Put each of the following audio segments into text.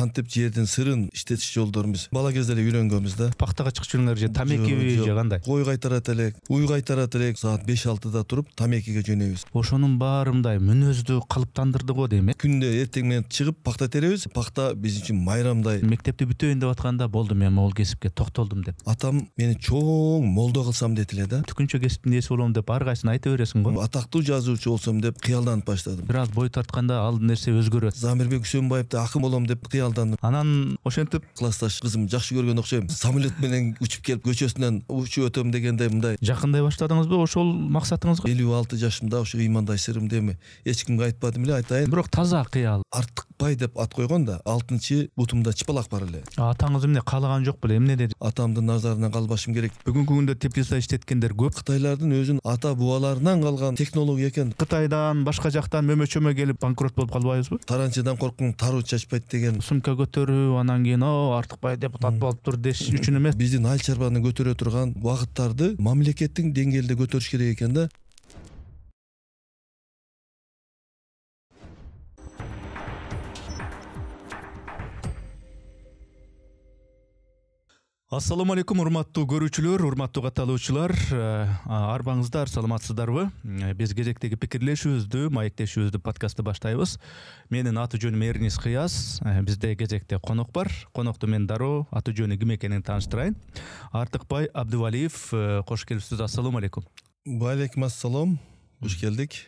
кантип жердин сырын иштетиш жолдорубуз бала кезде эле үйрөнгөнбүз да. Пактага чыгып жүрүңөр же тамекиби же кандай? Кой кайтарат элек, уй кайтарат элек, саат 5-6да туруп тамекиге жөнөйбүз. Ошонун баары мындай мүнөздү калыптандырды го дейм. Күндө эртең менен чыгып пакта теребиз. Пакта биз үчүн майрамдай. Мектепти бүтөйүн деп атканда болду, мен могул кесипке токтолдум деп. Атам мени чоң молдо кылсам деди эле да. Түкүнчө кесиптин ээси болом деп ар кайсын айта бересиң го. Атактуу жазуучу болсом деп кыялданып баштадым. Бир аз бой тартканда ал нерсе өзгөрөт. Замирбек Үсөнбаевди акын болом деп кыялдандым. Анан ошентип классташ кызым жакшы көргөн окшойм. Самолет менен учуп келип көчөсүнөн учуп өтөм дегенде мындай. Жакындай баштадыңызбы ошол максатыңызга? 56 жашымда ошо ыймандай сырымды эми эч кимге айтпадым эле, айтайын. Бирок таза кыял. Артыкбай деп ат койгон да, 6-бутумда чыпалак бар эле. Атаңыз эмне каалаган жок беле? Эмне деди? Атамдын назарынан калбашым керек. Бүгүнкү күндө теплица иштеткендер көп. Кытайлардын өзүнүн ата бубаларынан калган технология экен. Кытайдан, башка жактан мөмөчөмө келип банкрот болуп калбайбызбы? Таранчыдан коркуң, таруу чачпайт деген. Сумка көтөрүү, анан кийин Артыкбай депутат болуптур деш үчүн эмес. Биздин айыл чарбаны көтөрө турган багыттарды мамлекеттин деңгээлде көтөрүш керек экен да. Ассаламу алейкум, урматтуу көрүүчүлөр, урматтуу катталуучулар. Арбаңыздар, саламатсыздарбы? Биз кезектеги пикирлешүүбүздү, маектешүүбүздү подкастты баштайбыз. Менин аты жөнүм Эрнис Кыяз. Бизде кезекте конок бар. Конокту мен дароо аты жөнү ким экенин тааныштырайын. Артыкбай Абдывалиев, кош келипсиз. Ассаламу алейкум. Алейкум ассалам. Кош келдик.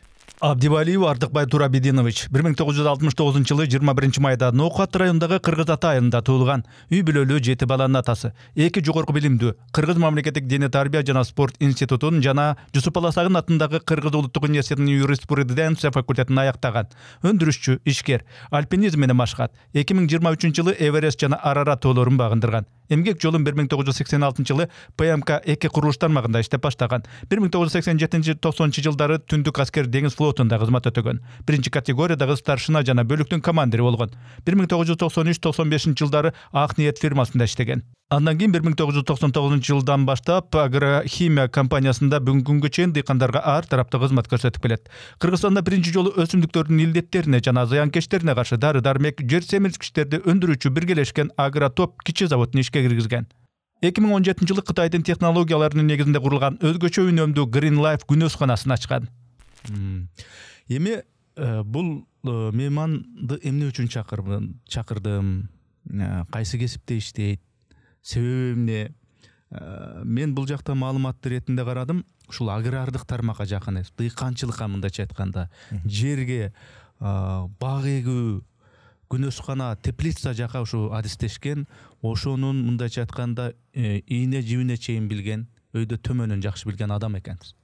Абдивалиев Артыкбай Турабидинович 1969 жылы 21 майда Ноокат районундагы Кыргыз Ата айылында туулган. Үй бүлөлүү 7 баланын атасы. 2 жогорку билимдүү Кыргыз мамлекеттик дене тарбия жана спорт институтун жана Жусуп Баласагын атындагы Кыргыз улуттук университетинин юриспруденция факультетин аяктаган. Өндүрүшчү, ишкер, альпинизм менен машкат. 2023 жылы Эверест жана Арарат тоолорун багындырган. Эмгек жолун 1986 жылы ПМК-2 курулуш тармагында иштеп баштаган. 1987-90 жылдары Түндүк аскер деңиз флотунда кызмат өтөгөн. Биринчи категориядагы старшина жана бөлүктүн командири болгон. 1993-95 жылдары Ак Ниет фирмасында иштеген. Андан кийин 1999 жылдан баштап агрохимия компаниясында бүгүнкү күнгө чейин дыйкандарга ар тараптуу кызмат көрсөтүп келет. Кыргызстанда биринчи жолу өсүмдүктөрдүн илдеттерине жана зыянкечтерине каршы дары-дармек, жер семирткичтерди өндүрүүчү биргелешкен Агротоп кичи заводун ишке киргизген. 2017 жылы Кытайдын технологияларынын негизинде курулган өзгөчө үнөмдүү Green Life күнөөсканасын ачкан. Эми бул мейманды эмне үчүн чакырдым? Кайсы кесипте иштейт? Себеби эмне? Мен бул жакта маалымат иретинде карадым. Ушул агрардык тармакка жакын эмес, дыйканчылыкка мындайча айтканда, жерге бак эгүү, күнөөскана, теплица жака ушу адистешкен. Ошонун мындайча айтканда ийне жибине чейин билген, өйдө төмөнүн жакшы билген адам экенсиз.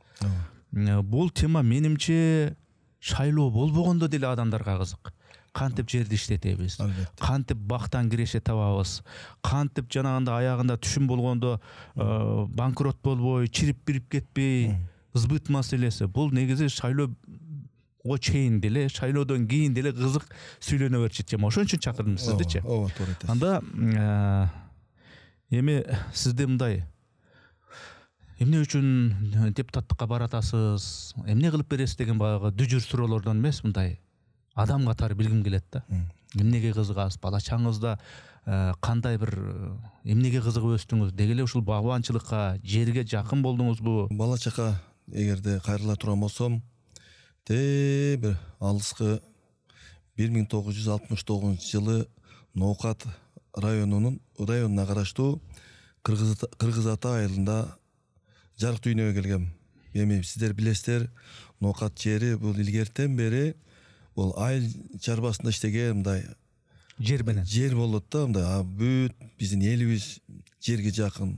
Бул тема менимче шайлоо болбогондо деле адамдарга кызык. Кантип жерди иштетебиз, кантип бактан киреше табабыз, кантип жанагында аягында түшүм болгондо банкрот болбой, чирип-бирип кетпей, сбыт маселеси. Бул негизи шайлоого чейин деле, шайлоодон кийин деле кызык сүйлөнө берчү тема. Ошон үчүн чакырдым сиздичи. Ооба, туура айтасыз. Анда эми сизде мындай эмне үчүн депутаттыкка баратасыз, эмне кылып бересиз деген баягы дүжүр суроолордон эмес, мындай адам катары билгим келет да. Эмнеге кызыгасыз? Бала чаңызда кандай бир эмнеге кызыгып өстүңүз? Деги эле ушул багбанчылыкка, жерге жакын болдуңузбу? Бала чака эгерде кайрыла турган болсом, бир алыскы 1969 жылы Ноокат районуна караштуу Кыргыз Ата айылында жарык дүйнөгө келгем. Эми сиздер билесиздер, Ноокат жери бул илгертен бери бул айыл чарбасында иштеген мындай жер менен. Жер болот да, мындай бүт биздин элибиз жерге жакын.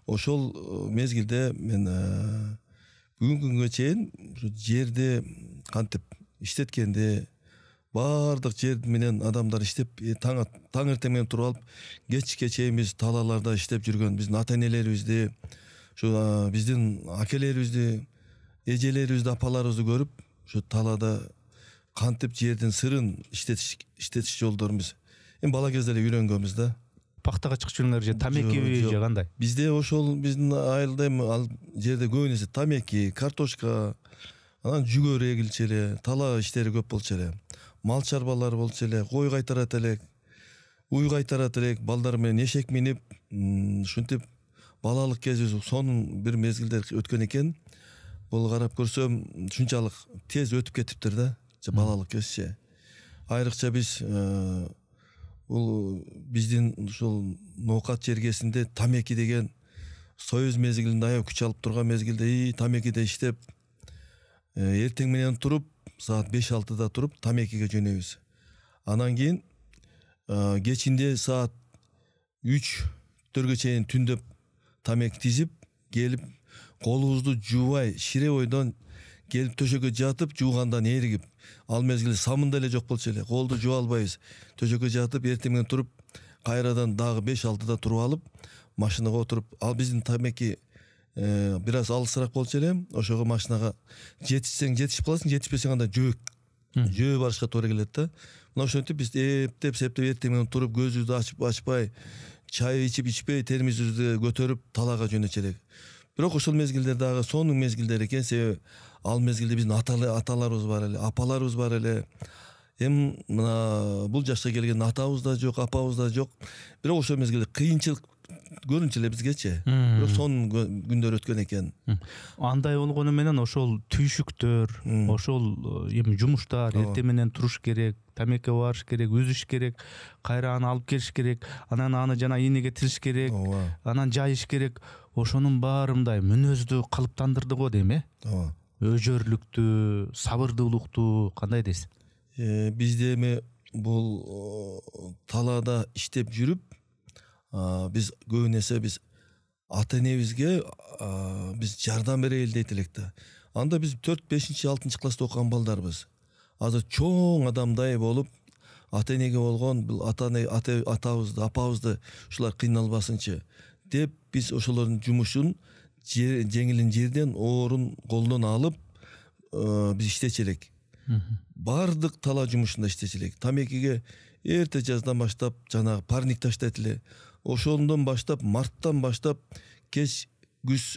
Ошол мезгилде мен бүгүнкү күнгө чейин жерди кантип иштеткенди, баардык жер менен адамдар иштеп, таң эртең менен туруп алып, кечке чейин биз талааларда иштеп жүргөн биздин ата-энелерибизди, биздин акелерибизди, эжелерибизди, апаларыбызды көрүп, ушу талаада кантип жердин сырын иштетиш жолдорубуз эми бала кезде эле үйрөнгөнбүз да. Пактага чыгып жүрүңөр же тамекиби же кандай? Бизде ошол биздин айылда эми ал жерде көп нерсе тамеки, картошка, анан жүгөр эгилчү эле, тала иштери көп болчу эле. Мал чарбалары болчу эле, кой кайтарат элек. уй кайтарат элек, балдар менен эшек минип, ушинтип балалык кезибиз сонун бир мезгилдер өткөн экен. Бул карап көрсөм ушунчалык тез өтүп кетиптир да, балалык кезче. Айрыкча биз бул биздин ушул Ноокат жергесинде тамеки деген Союз мезгилинде аял күч алып турган мезгилде тамекиде иштеп, эртең менен туруп, саат 5-6-да туруп тамекиге жөнөйбүз. Анан кийин кечинде саат 3-4гө чейин түндөп тамек тизип, келип колубузду жуубай, шире бойдон келип төшөккө жатып, жуугандан эригип, ал мезгилде самын деле жок болчу эле. Колду жууа албайбыз. Төшөккө жатып, эртең менен туруп, кайрадан дагы 5-6-да туруп алып, машинага отуруп, ал биздин тамеки бир аз алысыраак болчу эле. Ошого машинага жетишсең жетишип каласың, жетишпесең анда жөө барышка туура келет да. Мына ошентип биз эптеп эртең менен туруп, көзүбүздү ачып ачпай, чай ичип ичпей, термизибизди көтөрүп талаага жөнөчү элек. Бирок ошол мезгилдер дагы сонун мезгилдер экен, себеби ал мезгилде биздин аталарыбыз бар эле, апаларыбыз бар эле. Эми мына бул жашка келген атабыз да жок, апабыз да жок. Бирок ошол мезгилде кыйынчылык көрүнчү эле бизгечи. Бирок сонун күндөр өткөн экен. Андай болгону менен ошол түйшүктөр, ошол эми жумуштар, эртең менен туруш керек, тамекке барыш керек, үзүш керек, кайра аны алып келиш керек, анан аны жана ийнеге тизиш керек, анан жайыш керек. Ошонун баары мындай мүнөздү калыптандырды го дейм, Ооба. Өжөрлүктү, сабырдуулукту кандай дейсиз? Бизде эми бул талаада иштеп жүрүп, биз көбүн эсе биз ата энебизге биз жардам берели дейт элек да. Анда биз 4-5-6 класста окуган балдарбыз. Азыр чоң адамдай болуп, ата энеге болгон бул атабызды, апабызды ушулар кыйналбасынчы деп биз ошолордун жумушун жеңилин жерден, оорун колдон алып биз иштечү элек. Бардык тала жумушунда иштечү элек. Тамекиге эрте жаздан баштап жанагы парник таштайт эле. Ошондон баштап, марттан баштап кеч күз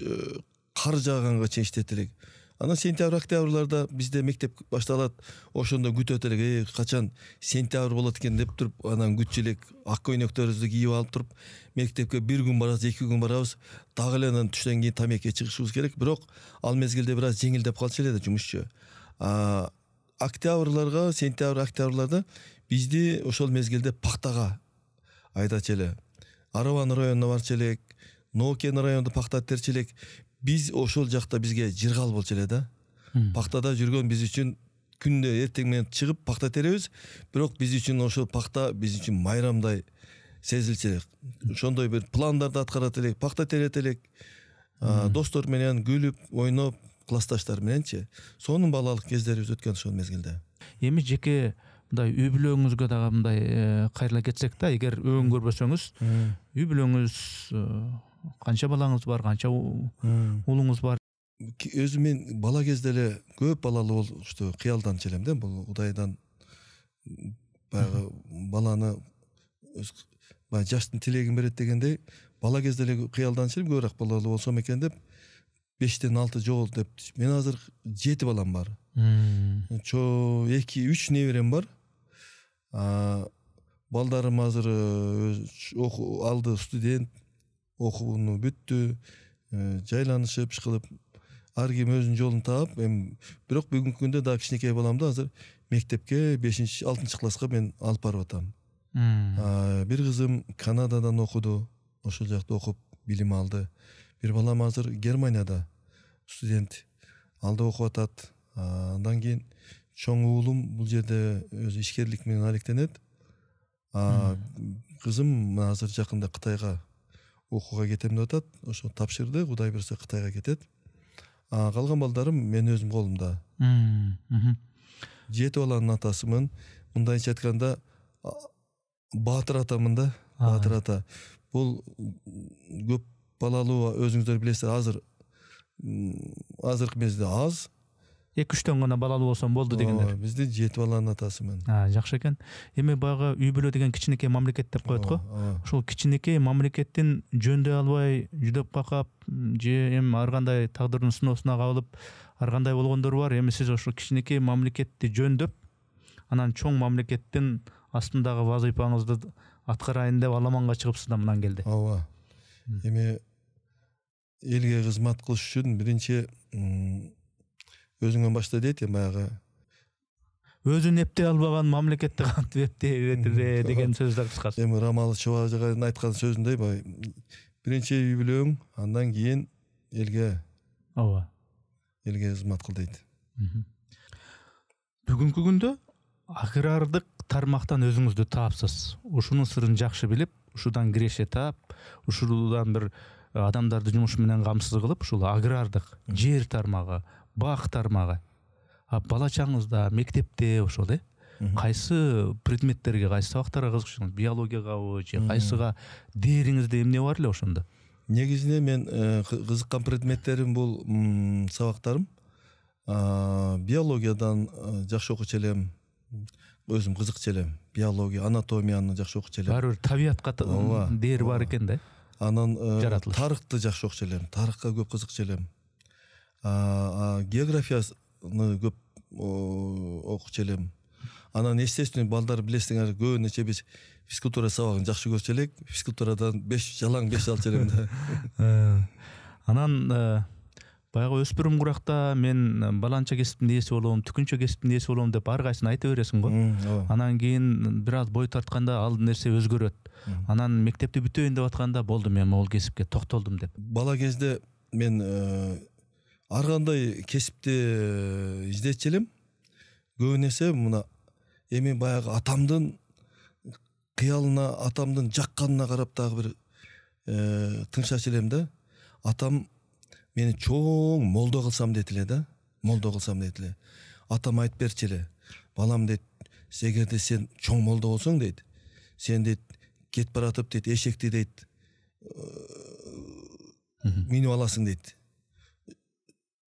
кар жааганга чейин иштейт элек. Анан сентябрь, октябрларда бизде мектеп башталат. Ошондо күтөт элек, качан сентябрь болот экен деп туруп, анан күтчү элек, ак көйнөктөрүбүздү кийип алып туруп, мектепке 1 күн барабыз, 2 күн барабыз. Дагы эле анан түштөн кийин тамекке чыгышыбыз керек. Бирок ал мезгилде бир аз жеңилдеп калчу эле да жумушчу. Октябрларга, сентябрь, октябрларда бизди ошол мезгилде пактага айдачу эле. Арабан районуна барчу элек, Ноокен районунда пакта терчү элек. Биз ошол жакта бизге жыргал болчу эле да. Пактада жүргөн биз үчүн күндө эртең менен чыгып пакта теребиз, бирок биз үчүн ошол пакта биз үчүн майрамдай сезилчү элек. Ошондой бир пландарды аткарат элек, пакта терет элек. Достор менен күлүп, ойноп, классташтар мененчи. Сонун балалык кездерибиз өткөн ошол мезгилде. Эми жеке мындай үй бүлөңүзгө дагы мындай кайрыла кетсек да, эгер өң көрбөсөңүз, үй бүлөңүз канча балаңыз бар, канча уулуңуз бар? Өзүм мен бала кезде эле көп балалуу болушту кыялданчу элем да. Бул Кудайдан баягы баланы баягы жаштын тилегин берет дегендей, бала кезде эле кыялданчу элем, көбүрөөк балалуу болсом экен деп. 5-тен 6 жол деп. Мен азыр 7 балам бар. 2-3 неберем бар. Балдарым азыр алды студент, окууну бүттү, жайланышып, ишкылып, ар ким өзүнүн жолун таап, эми бирок бүгүнкү күндө дагы кичинекей баламды азыр мектепке 5-6 класска мен алып барып атам. Бир кызым Канададан окуду, ошол жакта окуп билим алды. Бир балам азыр Германияда студент, алда окуп атат. Андан кийин чоң уулум бул жерде өзү ишкерлик менен алектенет. Кызым азыр жакында Кытайга окууга кетем деп атат. Ошо тапшырды, Кудай берсе Кытайга кетет. Калган балдарым мен өзүм колумда. 7 баланын атасымын. Мындайча айтканда Баатыр атамын да. Баатыр ата. Бул көп балалуу өзүңүздөр билесиздер, азыркы мезгилде аз. 2-3төн гана балалуу болсом болду дегендер. Бизде 7 баланын атасымын. Жакшы экен. Эми баягы үй бүлө деген кичинекей мамлекет деп коет го. Ошол кичинекей мамлекеттин жөндөй албай, жүдөп какап, же эми ар кандай тагдырдын сыноосуна кабылып, ар кандай болгондор бар. Эми сиз ошол кичинекей мамлекетти жөндөп, анан чоң мамлекеттин астындагы вазыйфаңызды аткарайын деп аламанга чыгыпсыз да мындан келди. Ооба. Эми элге кызмат кылыш үчүн биринчи өзүңөн башта дейт баягы Өзүн эптей албаган мамлекетти кантип эптей деген сөздү кыскасы. Эми Рамалы Чубажыгайдын айткан сөзүндөй биринчи үй бүлөң, андан кийин элге Ооба. Элге кызмат кыл дейт. Бүгүнкү күндө агрардык тармактан өзүңүздү таапсыз. Ушунун сырын жакшы билип, ушудан киреше таап, ушудан бир адамдарды жумуш менен камсыз кылып, ушул агрардык жер тармагы, бак тармагы. Бала чагыңызда мектепте ошол кайсы предметтерге, кайсы сабактарга кызыкчысыңыз? Биологиягабы же кайсыга дээриңизде эмне бар эле ошондо? Негизинен мен кызыккан предметтерим бул сабактарым. Биологиядан жакшы окучу элем. Өзүм кызыкчу элем. Биология, анатомияны жакшы окучу элем. Баары бир табиятка дээр бар экен да. Анан тарыхты жакшы окучу элем. Тарыхка көп кызыкчу элем. Географияны көп окучу элем. Анан естественно балдар билесиңер, көбүнчө биз физкультура сабагын жакшы көрчү элек. Физкультурадан 5 алчу элем да. Анан баягы өспүрүм куракта мен баланча кесиптин ээси болом, түкүнчө кесиптин ээси болом деп ар кайсын айта бересиң го. Анан кийин бир аз бой тартканда ал нерсе өзгөрөт. Анан мектепти бүтөйүн деп атканда болду, мен могул кесипке токтолдум деп. Бала кезде мен ар кандай кесипти издечү элем. Көбүн эсе мына эми баягы атамдын кыялына, атамдын жакканына карап дагы бир тынчачу элем да. Атам мени чоң молдо кылсам дейт эле да. Молдо кылсам дейт эле. Атам айтып берчү эле. Балам дейт, эгерде сен чоң молдо болсоң дейт, сен дейт кетип баратып дейт эшекти дейт минип аласың дейт.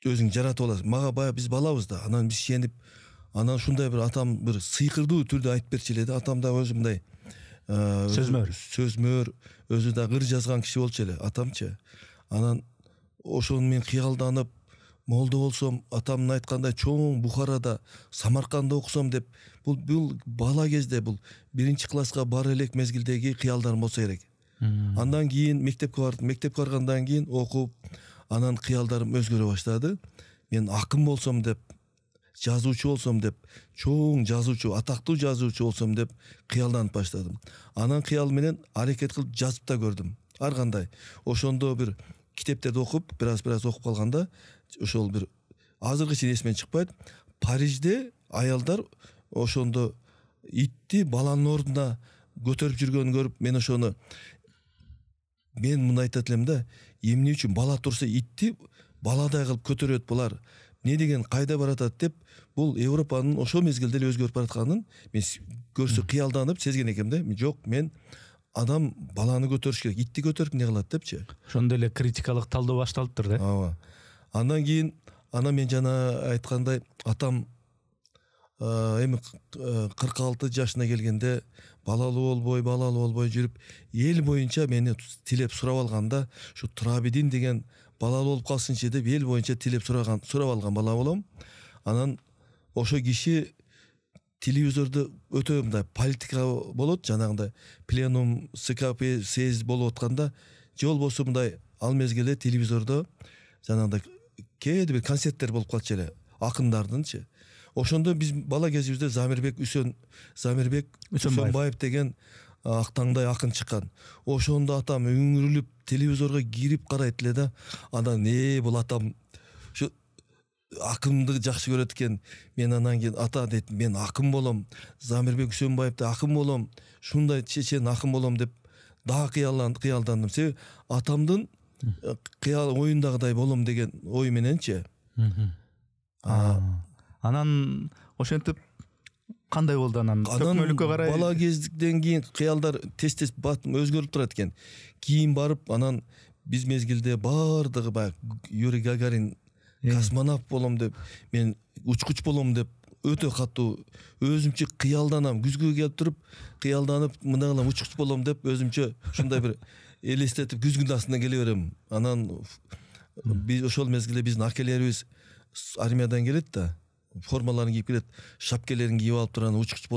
Өзүң жаратып аласың. Мага баягы биз балабыз да. Анан биз ишенип, анан ушундай бир атам бир сыйкырдуу түрдө айтып берчү эле да. Атам да өзү мындай сөзмөр, өзү да ыр жазган киши болчу эле, атамчы. Анан ошону мен кыялданып, молдо болсом, атамдын айткандай чоң Бухарада, Самарканда окусам деп, бул бала кезде, бул 1-класска бара элек мезгилдеги кыялдарым болсо керек. Андан кийин мектепке бардым. Мектепке баргандан кийин окуп, анан кыялдарым өзгөрө баштады. Мен акын болсом деп, жазуучу болсом деп, чоң жазуучу, атактуу жазуучу болсом деп кыялданып баштадым. Анан кыял менен аракет кылып жазып да көрдүм. Ар кандай. Ошондо бир китептерди окуп, бир аз окуп калганда, ошол бир азыркы чейин эсимден чыкпайт. Парижде аялдар ошондо итти баланын ордуна көтөрүп жүргөнүн көрүп, мен ошону мындай айтат элем да, эмне үчүн бала турса итти баладай кылып көтөрөт булар? Не деген кайда баратат деп, бул Европанын ошол мезгилде эле өзгөрүп баратканын мен көрсө кыялданып сезген экенмин да. Жок, мен адам баланы көтөрүш керек, итти көтөрүп не кылат депчи. Ошондо эле критикалык талдоо башталыптыр да. Ооба. Андан кийин мен жана айткандай, атам эми 46 жашына келгенде балалуу болбой жүрүп, эл боюнча мени тилеп сурап алганда, ушу Турабидин деген балалуу болуп калсынчы деп эл боюнча тилеп сурап алган бала болом. Анан ошо киши телевизорду өтө мындай политика болот, жанагындай пленум, СКП, съезд болуп атканда, же болбосо мындай ал мезгилде телевизордо жанагындай кээде бир концерттер болуп калчу эле, акындардынчы. Ошондо биз бала кезибизде Замирбек Үсөнбаев деген актаңдай акын чыккан. Ошондо атам үңүрүлүп телевизорго кирип карайт эле да. Анан бул атам ушу акынды жакшы көрөт экен. Мен анан кийин ата дейт, мен акын болом, Замирбек Үсөнбаевди акын болом, шундай чечен акын болом деп дагы кыялдандым. Себеби атамдын кыял оюндагыдай болом деген ой мененчи. Анан ошентип кандай болду анан? Төкмөлүккө карай бала кезден кийин кыялдар тез өзгөрүп турат экен. Кийин барып анан биз мезгилде бардыгы баягы Юрий Гагарин космонавт болом деп, мен учкуч болом деп өтө катуу өзүмчө кыялданам. Күзгү келип туруп кыялданып, мындай кылам, учкуч болом деп өзүмчө ушундай бир элестетип күзгүнүн астына келе берем. Анан биз ошол мезгилде биздин акелерибиз армиядан келет да. формаларын кийип келет, шапкелерин кийип алып турган, учкуч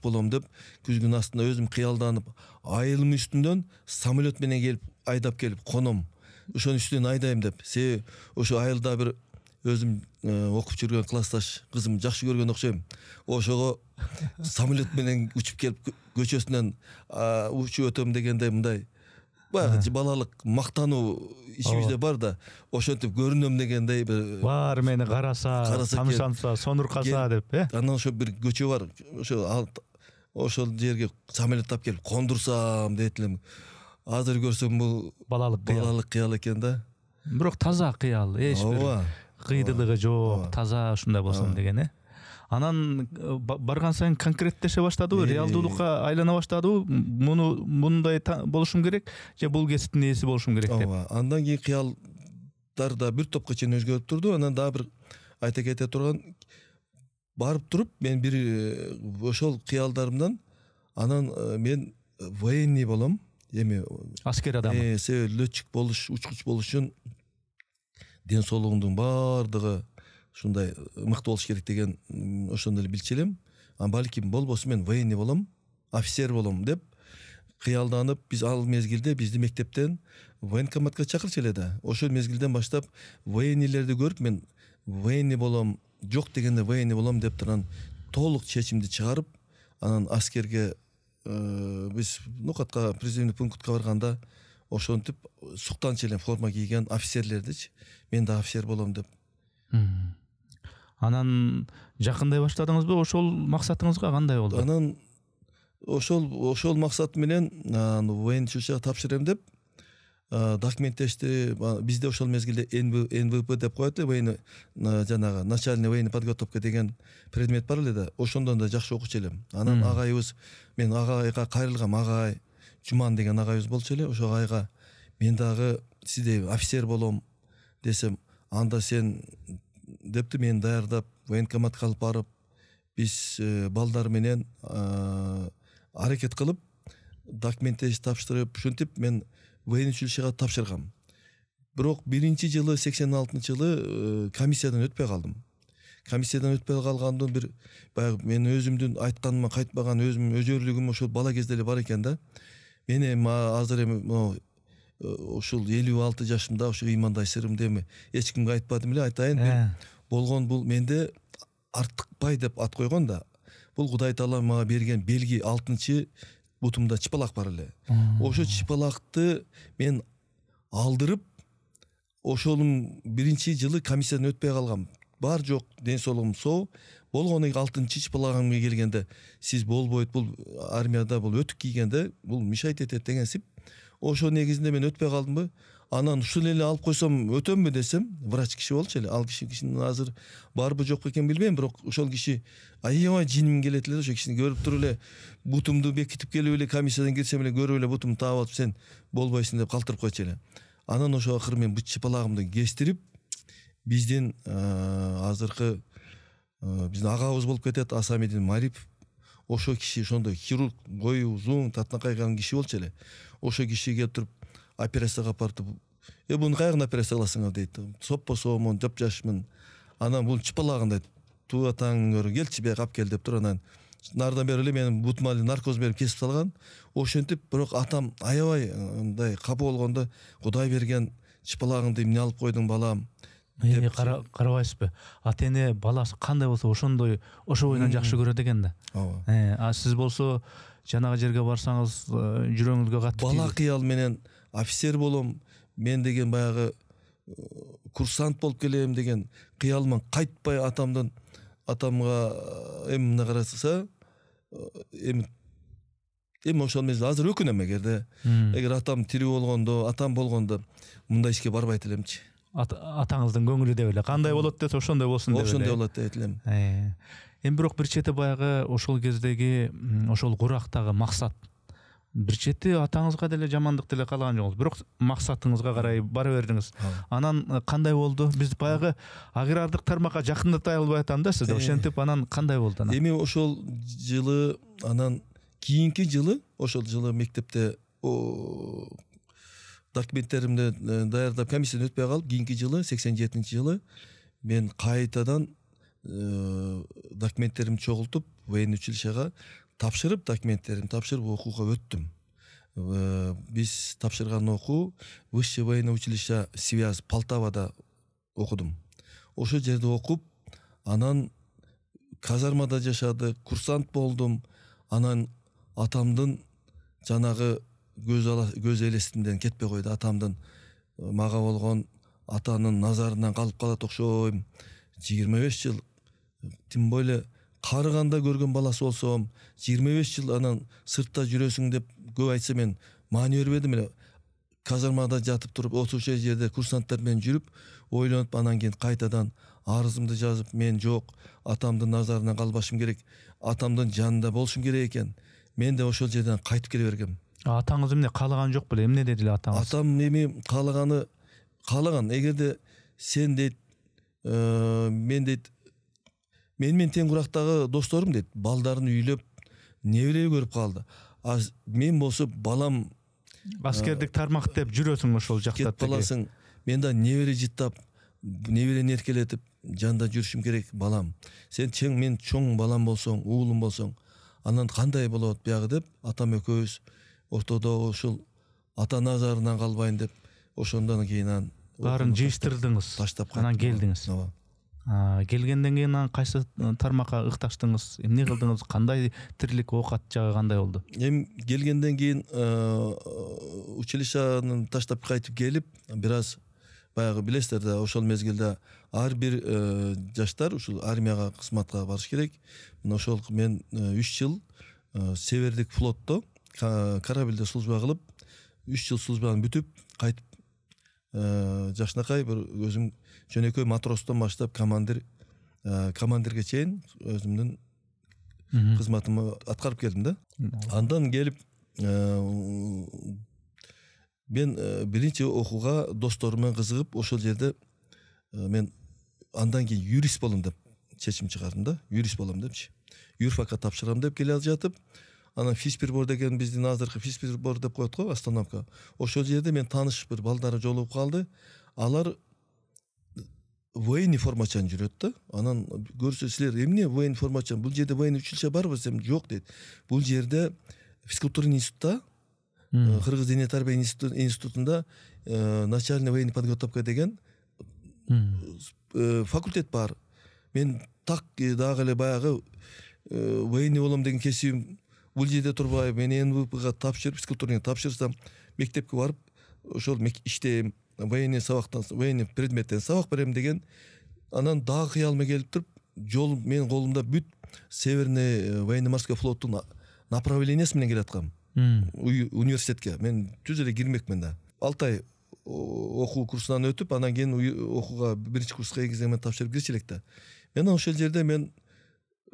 болом деп күзгүн астында өзүм кыялданып, айылым үстүндөн самолет менен келип айдап келип коном. Ошонун үстүнөн айдайм деп. Себеби ошо айылда бир өзүм окуп жүргөн классташ кызым жакшы көргөн окшойм. Ошого самолет менен учуп келип көчөсүнөн учуп өтөм дегенде мындай баягы балалык мактануу ичибизде бар да, ошентип көрүнөм дегендей бир бар мени караса, тамышанса, сонуркаса деп, Анан ошо бир көчө бар. Ошол жерге самолет тап келип кондурсам дейт элем. Азыр көрсөм бул балалык кыял экен да. Бирок таза кыял, эч бир кыйдылыгы жок, таза ушундай болсом деген, Анан барган сайын конкреттеше баштадыбы, реалдуулукка айлана баштадыбы? Мундай болушум керек же бул кесиптин ээси болушум керек деп. Андан кийин кыялдар да бир топко чейин өзгөрүп турду. Анан дагы бир айта кете турган, барып туруп мен бир ошол кыялдарымдан анан мен военный болом. Эми аскер адамы. Себеби летчик болуш, учкуч болуш үчүн ден соолугуңдун баардыгы ушундай мыкты болуш керек деген ошондой эле билчү элем. Балким болбосо мен военный болом, офицер болом деп кыялданып, биз ал мезгилде бизди мектептен военкоматка чакырчу эле да. Ошол мезгилден баштап военныйлерди көрүп мен военный болом, жок дегенде военный болом деп турган толук чечимди чыгарып, анан аскерге биз нукатка призывный пунктка барганда ошентип суктанчу эле форма кийген офицерлердичи мен да офицер болом деп. Анан жакындай баштадыңызбы? Ошол максатыңызга кандай болду? Анан ошол максат менен военный училищеге тапшырем деп документтешти. Бизде ошол мезгилде НВП деп коет эле, военный жанагы начальный военный подготовка деген предмет бар эле да. Ошондон да жакшы окучу элем. Анан агайыбыз, мен агайга кайрылгам, агай Жуман деген агайыбыз болчу эле. Ошо агайга мен дагы сиздей офицер болом десем, анда сен депти, мен даярдап военкоматка алып барып, биз балдар менен аракет кылып документтешти тапшырып, ушинтип мен военный училищеге тапшыргам. Бирок биринчи жылы 86-жылы комиссиядан өтпөй калдым. Комиссиядан өтпөй калгандын бир баягы мен өзүмдүн айтканыма кайтпаган өзөрлүгүм ошол бала кезде эле бар экен да. Мен эми азыр эми ушул 56 жашымда ошо ыймандай сырымды эми эч кимге айтпадым эле, айтайын. Болгон бул менде артыкбай деп ат койгон да. Бул Кудай Таала мага берген белги, 6-чы бутумда чыпалак бар эле. Ошо чыпалакты мен алдырып, ошонун биринчи жылы комиссиядан өтпөй калгам. Бар жок ден соолугум соо. Болгону 6-чы чыпалагымга келгенде сиз болбойт, бул армияда бул өтүк кийгенде бул мешать этет дегенсип. Ошо негизинде мен өтпөй калдымбы? Анан ушул эле алып койсом өтөмбү десем, врач киши болчу эле. Ал кишинин азыр барбы жокпу экен билбейм, бирок ошол киши аябай жиним келет эле. Ошо кишини көрүп туруп эле бутумду бекитип келип эле комиссиядан кирсем эле көрүп эле бутумду таап алып, сен болбойсуң деп калтырып койчу эле. Анан ошо акыры мен бут чыпалагымды кестирип, биздин азыркы биздин агабыз болуп кетет, Асамидин Марипов. Ошо киши ошондой хирург, бою узун, татынакайган киши болчу эле. Ошо киши келип туруп операцияга апартып, буну кайгын операция кыласыңар дейт. Соппо-соомун, жап-жашмын. Анан бул чыпалагын дейт. Туатаң көрү, келчи бияка алып кел деп туруп, анан нардан бери эле менин бутума наркоз берип кесип салган. Ошентип, бирок атам аябай мындай капа болгондо, Кудай берген чыпалагыңды эмне алып койдуң балам? Карабайсызбы? Ата эне баласы кандай болсо ошондой, ошо боюнан жакшы көрөт экен да. А сиз болсо жанагы жерге барсаңыз жүрөгүңүзгө катты бала кыял менен офицер болом, мен деген баягы курсант болуп келем деген кыялыман кайтпай атамга эми мына караса, эми ошол мезгил азыр өкүнөм эгер атам тирүү болгондо, атам болгондо мындай ишке барбайт элемчи. Атаңыздын көңүлү деп эле кандай болот десе ошондой болсун деп эле. Ошондой болот деп элем. Эми бирок бир чети баягы ошол кездеги ошол курактагы максат, бир чети атаңызга деле жамандык деле каалаган жоксуз, бирок максатыңызга карай бара бердиңиз. Анан кандай болду? Биз баягы агрардык тармакка жакындатай албай атам да сизди. Ошентип анан кандай болду анан? Эми ошол жылы, анан кийинки жылы, ошол жылы мектепте документтеримди даярдап комиссиядан өтпөй калып, кийинки жылы 87-жылы мен кайтадан документтеримди чогултуп военный училищега тапшырып, документтеримди тапшырып окууга өттүм. Биз тапшырган окуу Высшее военное училище Связь Полтавада окудум. Ошол жерде окуп, анан казармада жашадык, курсант болдум. Анан атамдын жанагы көз элестинден кетпей койду. Атамдын мага болгон атанын назарынан калып калат окшойм. 25 жыл, тем более карыганда көргөн баласы болсом, 25 жыл анан сыртта жүрөсүң деп көп айтса, мен маани бербедим эле. Казармада жатып туруп, ошол жерде курсанттар менен жүрүп, ойлонуп, анан кийин кайтадан арызымды жазып, мен жок, атамдын назарынан калбашым керек, атамдын жанында болушум керек экен. Мен де ошол жерден кайтып келе бергем. Атаңыз эмне каалаган жок беле? Эмне деди атаңыз? Атам эми каалаган, эгерде сен дейт, мен дейт, мен тең курактагы досторум дейт, балдарын үйлөп, небере көрүп калды. Мен болсо балам аскердик тармак деп жүрөсүң ошол жакта. Кет баласың, мен да небере жыттап, неберени эркелетип, жанда жүрүшүм керек балам. Сен мен чоң балам болсоң, уулум болсоң, анан кандай болот биягы деп, атам экөөбүз ортодо ушул ата назарынан калбайын деп, ошондон кийин баарын жыйыштырдыңыз, таштап анан келдиңиз. Келгенден кийин кайсы тармакка ыкташтыңыз, эмне кылдыңыз, кандай тирлик оокат жагы кандай болду? Келгенден кийин училищаны таштап кайтып келип, бир аз баягы билесиздер да, ошол мезгилде ар бир жаштар ушул армияга кызматка барыш керек. Ошол мен 3 жыл Севердик флотто корабльде служба кылып, 3 жыл службаны бүтүп, кайтып жакшынакай бир өзүм жөнөкөй матростон баштап командирге чейин өзүмдүн кызматымды аткарып келдим да. Андан келип мен биринчи окууга досторум менен кызыгып, ошол жерде мен андан кийин юрист болом деп чечим чыгардым да. Юрист болом депчи. Юрфакка тапшырам деп келе жатып, анан физприбор деген биздин азыркы физприбор деп коет го, остановка. Ошол жерде мен тааныш бир балдары жолугуп калды. Алар военный формачан жүрөт да. Анан көрсө, силер эмне военный формачан? Бул жерде военный училище барбы? Десем, жок дейт. Бул жерде физкультурный институтта, Кыргыз дене тарбия институтунда начальный военный подготовка деген факультет бар. Мен так дагы эле баягы военный болом деген кесибим бул жерде турбай, мен НВПга тапшырып, физкультурный тапшырсам, мектепке барып, ошол иштейм, военный сабактан, военный предметтен сабак берем деген. Анан дагы кыялыма келип туруп, жол мен колумда бүт Северный военно-морской флоттун направлениясы менен келаткам. Университетке. Мен түз эле кирмекмин да. 6 ай окуу курсунан өтүп, анан кийин окууга биринчи курска экзамен тапшырып кирчү элек да. Мен ошол жерде мен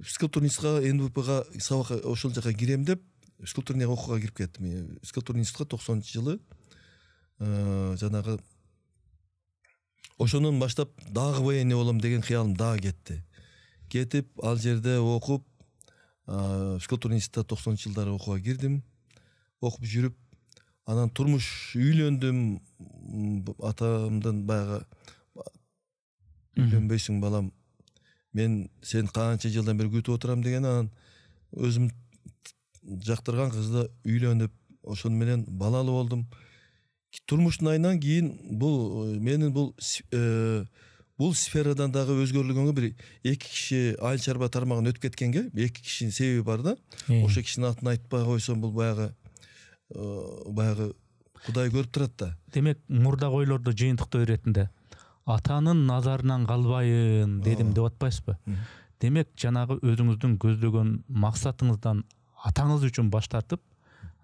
физкультурныйга, НВПга сабакка ошол жака кирем деп, физкультурный окууга кирип кеттим. Физкультурный институтка 90-жылы жанагы ошонун баштап дагы военный болом деген кыялым дагы кетти. Кетип, ал жерде окуп, физкультурный институтта 90-жылдары окууга кирдим. Окуп жүрүп, анан турмуш үйлөндүм. Атамдын баягы үйлөнбөйсүң балам, мен сен канча жылдан бери күтүп отурам деген, анан өзүм жактырган кызды үйлөнүп, ошон менен балалуу болдум. Турмуштун айынан кийин менин бул сферадан дагы өзгөрүлгөнгө бир 2 киши айыл чарба тармагын өтүп кеткенге, 2 кишинин себеби бар да. Ошо кишинин атын айтпай койсом, бул баягы Кудай көрүп турат да. Демек, мурдагы ойлорду жыйынтыктоо иретинде атанын назарынан калбайын дедим деп атпайсызбы? Демек, жанагы өзүңүздүн көздөгөн максатыңыздан атаңыз үчүн баш тартып,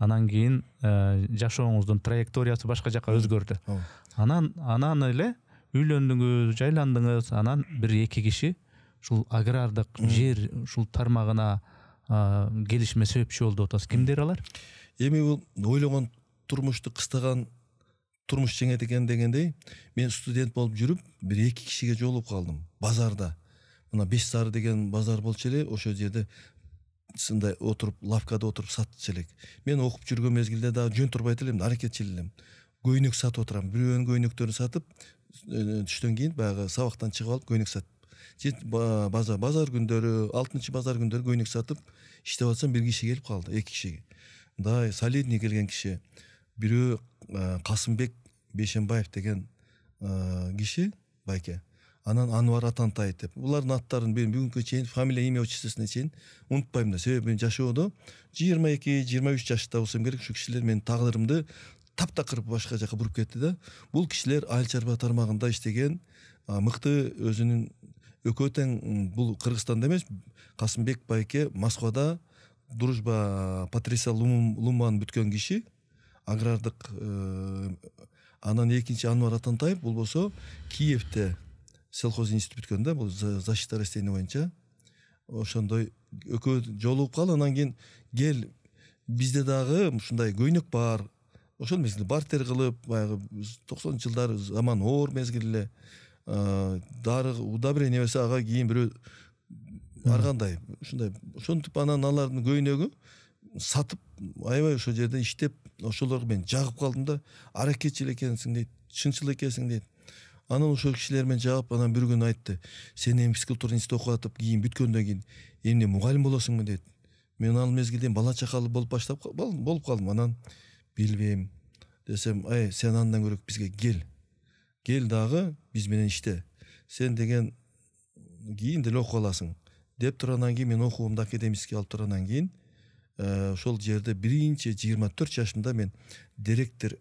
анан кийин жашооңуздун траекториясы башка жака өзгөрдү. Анан эле үйлөндүңүз, жайландыңыз, анан бир 2 киши ушул агрардык жер ушул тармагына келишиме себепчи болду атасыз. Кимдер алар? Эми бул ойлогон турмушту кыстаган турмуш жеңет экен дегендей, мен студент болуп жүрүп, бир 2 кишиге жолугуп калдым базарда. Мына 5 сары деген базар болчу эле, ошол жерде сындай отуруп, лавкада отуруп сатчу элек. Мен окуп жүргөн мезгилде дагы жөн турбайт элем, аракетчил элем. Көйнөк сатып отурам. Бирөөнүн көйнөктөрүн сатып, түштөн кийин баягы сабактан чыгып алып көйнөк сатып. базар күндөрү 6-базар күндөрү көйнөк сатып иштеп атсам бир киши келип калды, 2 киши. Мындай солидный келген киши. Бирөө Касымбек Бейшенбаев деген киши байке. Анан Анвар Атантаев деп. Булардын аттарын мен бүгүнкү чейин фамилия, имя, отчествосуна чейин унутпайм да. Себеби мен жашоодо 22-23 жашта болсом керек, ушу кишилер менин тагдырымды таптакыр башка жака буруп кетти да. Бул кишилер айыл чарба тармагында иштеген, мыкты өзүнүн экөө тең, бул Кыргызстанда эмес, Касымбек байке Москвада Дружба Патриция Луман бүткөн киши, агрардык. Анан экинчи Анвар Атантаев, бул болсо Киевде селхоз институт бүткөн да, бул защита растений боюнча. Ошондой экөө жолугуп калып, анан кийин кел бизде дагы ушундай көйнөк бар. Ошол мезгилде бартер кылып, баягы 90-жылдар заман оор мезгил эле. Дары удобрение берсе, ага кийин бирөө аргандай ушундай. Ошентип анан алардын көйнөгү сатып, аябай ошол жерде иштеп, ошолорго мен жагып калдым да. Аракетчил экенсиң дейт, чынчыл экенсиң дейт. Анан ошол кишилер менен жагып, анан бир күнү айтты: "Сен эми физкультура институтта окуп атып, кийин бүткөндөн кийин эмне мугалим болосуңбу?" дейт. Мен ал мезгилде бала чакалы болуп калдым. Анан билбейм десем, сен андан көрөк бизге кел дагы биз менен иште. Сен деген кийин деле окуп аласың деп турандан кийин мен окуумду академический алып турандан кийин ошол жерде биринчи 24 жашымда мен директор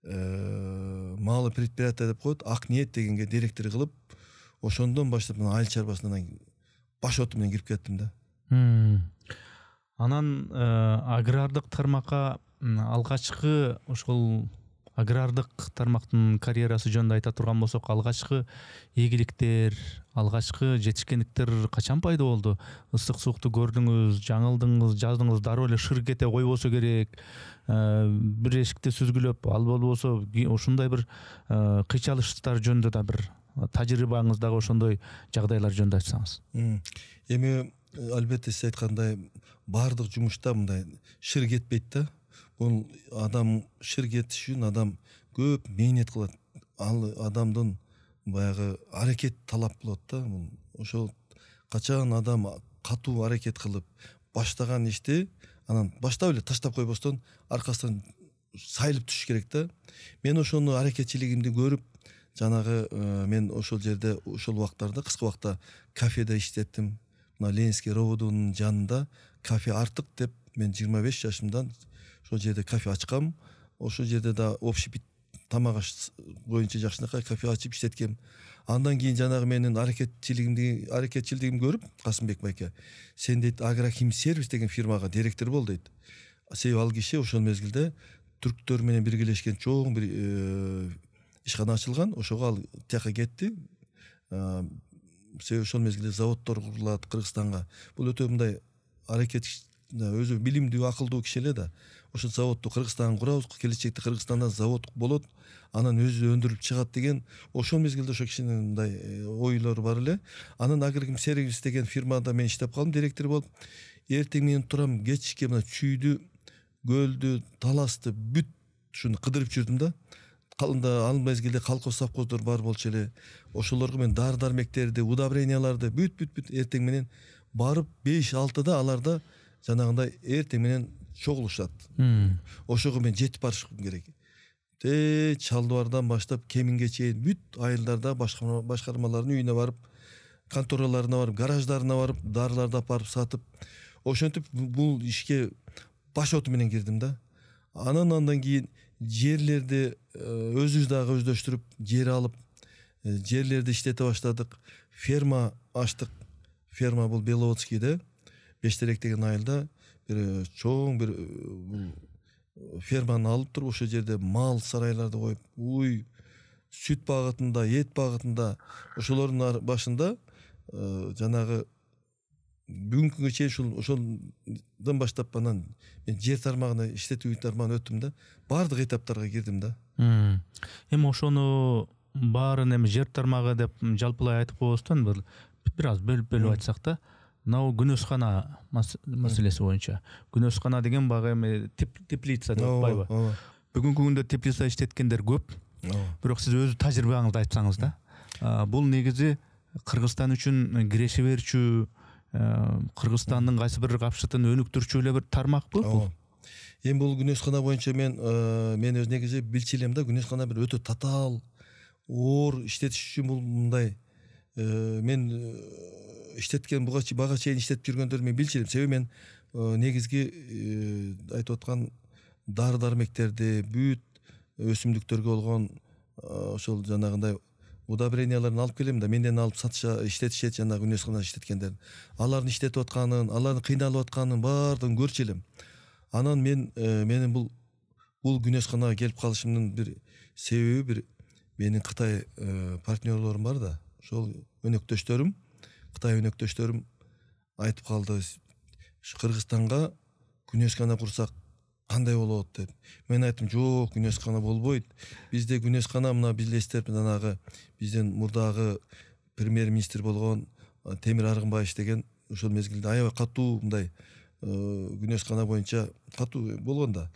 малый предприятие деп коет, Ак ниет дегенге директор кылып, ошондон баштап айыл чарбасына баш оту менен кирип кеттим да. Анан агрардык тармакка алгачкы ошол агрардык тармактын карьерасы жөнүндө айта турган болсок, алгачкы ийгиликтер, алгачкы жетишкендиктер качан пайда болду? Ысык суукту көрдүңүз, жаңылдыңыз, жаздыңыз, дароо эле шыр кете койбосо керек. Бир эшикти сүзгүлөп, ал болбосо ушундай бир кыйчалыштар жөнүндө да бир тажрыйбаңыздагы ошондой жагдайлар жөнүндө айтсаңыз. Эми албетте сиз айткандай баардык жумушта мындай шыр кетпейт да. Бул адам шыр кетиш үчүн адам көп мээнет кылат. Ал адамдын баягы аракет талап болот да. Ошол качан адам катуу аракет кылып баштаган ишти анан баштап эле таштап койбостон аркасынан сайылып түшүш керек да. Мен ошону аракетчилигимди көрүп, жанагы мен ошол жерде ошол убактарда кыска убакта кафеде иштеттим. Мына Ленинский роводунун жанында кафе Артык деп мен 25 жашымдан ошол жерде кафе ачкам. Ошол жерде да общепит тамак аш боюнча жакшынакай кафе ачып иштеткем. Андан кийин жанагы менин аракетчилигимди көрүп, Касымбек байке, сен дейт Агрохим сервис деген фирмага директор бол дейт. Себеби ал киши ошол мезгилде түрктөр менен биргелешкен чоң бир ишкана ачылган. Ошого ал тияка кетти. Себеби ошол мезгилде заводдор курулат Кыргызстанга. Бул өтө мындай аракет, өзү билимдүү, акылдуу киши эле да. Ошол заводду Кыргызстанга курабыз, келечекте Кыргызстанда завод болот, анан өзү өндүрүп чыгат деген ошол мезгилде ошол кишинин мындай ойлору бар эле. Анан Агрохим сервис деген фирмада мен иштеп калдым, директор болуп. Эртең менен турам, кечке мына чүйдү, көлдү, таласты бүт ушуну кыдырып жүрдүм да. Калында ал мезгилде колхоз совхоздор бар болчу эле. Ошолорго мен дары-дармектерди, удобренияларды бүт эртең менен барып 5-6да аларда жанагындай эртең менен чогулушат. Ошого мен жетип барышым керек. Чалдыбардан баштап Кеминге чейин бүт айылдарда башкармалардын үйүнө барып, контораларына барып, гараждарына барып, дарыларды апарып сатып, ошентип бул ишке баш оту менен кирдим да. Андан кийин жерлерди өзүбүз дагы өздөштүрүп, жер алып, жерлерди иштете баштадык. Ферма ачтык. Ферма бул Беловодскийде, Бештерек деген айылда бир чоң бир ферманы алып туруп, ошол жерде мал сарайларды коюп, сүт багытында, эт багытында, ошолордун башында жанагы бүгүнкү күнгө чейин ошолдон баштап анан мен жер тармагына, иштетүү тармагына өттүм да. Бардык этаптарга кирдим да. Эми ошону баарын эми жер тармагы деп жалпылай айтып койбостон бир аз бөлүп айтсак да, мына күнөскана маселеси боюнча. Күнөскана деген багы эми теплица деп атпайбы? Бүгүнкү күндө теплица иштеткендер көп. Бирок сиз өз тажрыйбаңызды айтсаңыз да. Бул негизи Кыргызстан үчүн киреше берчү, Кыргызстандын кайсы бир капшытын өнүктүрчү эле бир тармакпы бул? Эми бул күнөскана боюнча мен өз негизи билчү элем да, күнөскана бир өтө татаал, оор иштетиш үчүн бул мындай мен иштеткен бага чейин иштетип жүргөндөрдү мен билчү элем. Себеби мен негизги айтып аткан дары дармектерди, бүт өсүмдүктөргө болгон ошол жанагындай удобренияларын алып келем да, менден алып сатыша иштетишет, жанагы күнөскана иштеткендер. Алардын иштетип атканын, алардын кыйналып атканын баардыгын көрчү элем. Анан менин бул күнөсканага келип калышымдын бир себеби бир менин Кытай партнерлорум бар да, ошол өнөктөштөрүм, Кытай өнөктөштөрүм айтып калды, Кыргызстанга күнөскана курсак кандай болот деп. Мен айттым, жок, күнөскана болбойт. Бизде күнөскана мына билесиздер, жанагы биздин мурдагы премьер-министр болгон Темир Аргынбаев деген ошол мезгилде аябай катуу мындай күнөскана боюнча катуу болгон да.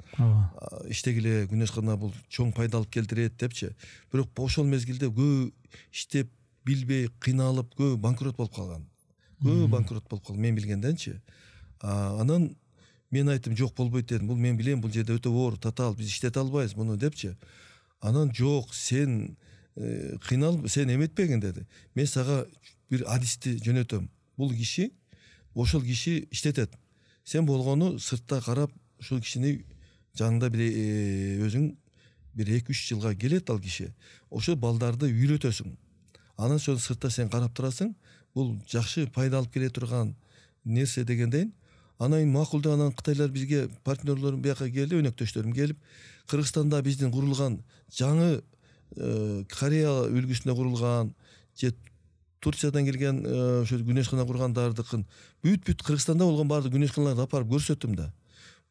Иштегиле, күнөскана бул чоң пайда алып келтирет депчи. Бирок ошол мезгилде көп иштеп, билбей, кыйналып, көп банкрот болуп калган. Мен билгенденчи. Анан мен айттым, жок, болбойт дедим. Бул мен билем, бул жерде өтө оор, татаал, биз иштете албайбыз муну депчи. Анан жок, сен кыйналып, сен эметпегин деди. Мен сага бир адисти жөнөтөм. Бул киши, ошол киши иштетет. Сен болгону сыртта карап, ушул кишини жанында бир өзүң бир 2-3 жылга келет ал киши. Ошол балдарды үйрөтөсүң. Анан ошол сыртта сен карап турасың. Бул жакшы пайда алып келе турган нерсе дегендейин. Анан макул, анан Кытайлар бизге, партнерлорум бияка келди, өнөктөштөрүм келип, Кыргызстанда биздин курулган жаңы Корея үлгүсүндө курулган же Турциядан келген ошо күнөскана кургандардыкын бүт Кыргызстанда болгон баардык күнөсканаларды апарып көрсөттүм да.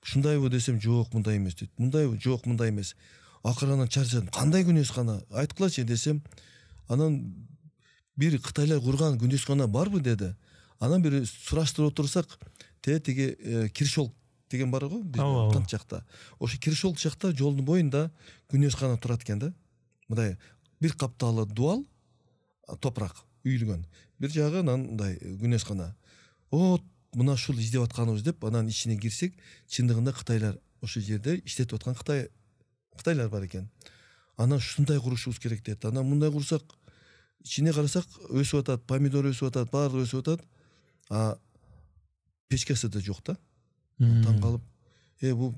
Ушундайбы десем, жок, мындай эмес дейт. Мындайбы, жок, мындай эмес. Акырынан чарчадым. Кандай күнөскана? Айткылачы десем, анан бир Кытайлар курган күнөскана барбы деди. Анан бир сураштырып отурсак, тиги Киршол деген бар го, биздин Тант жакта. Ошо Киршол жакта жолдун боюнда күнөскана турат экен да. Мындай бир капталы дуал топурак үйүлгөн. Бир жагы мындай күнөскана. Мына ушул издеп атканыбыз деп, анан ичине кирсек, чындыгында Кытайлар ошол жерде иштетип аткан Кытайлар бар экен. Анан ушундай курушубуз керек деп. Анан мындай курсак, ичине карасак, өсүп атат, помидор өсүп атат, баардыгы өсүп атат. Печкасы да жок да. Таң калып, бул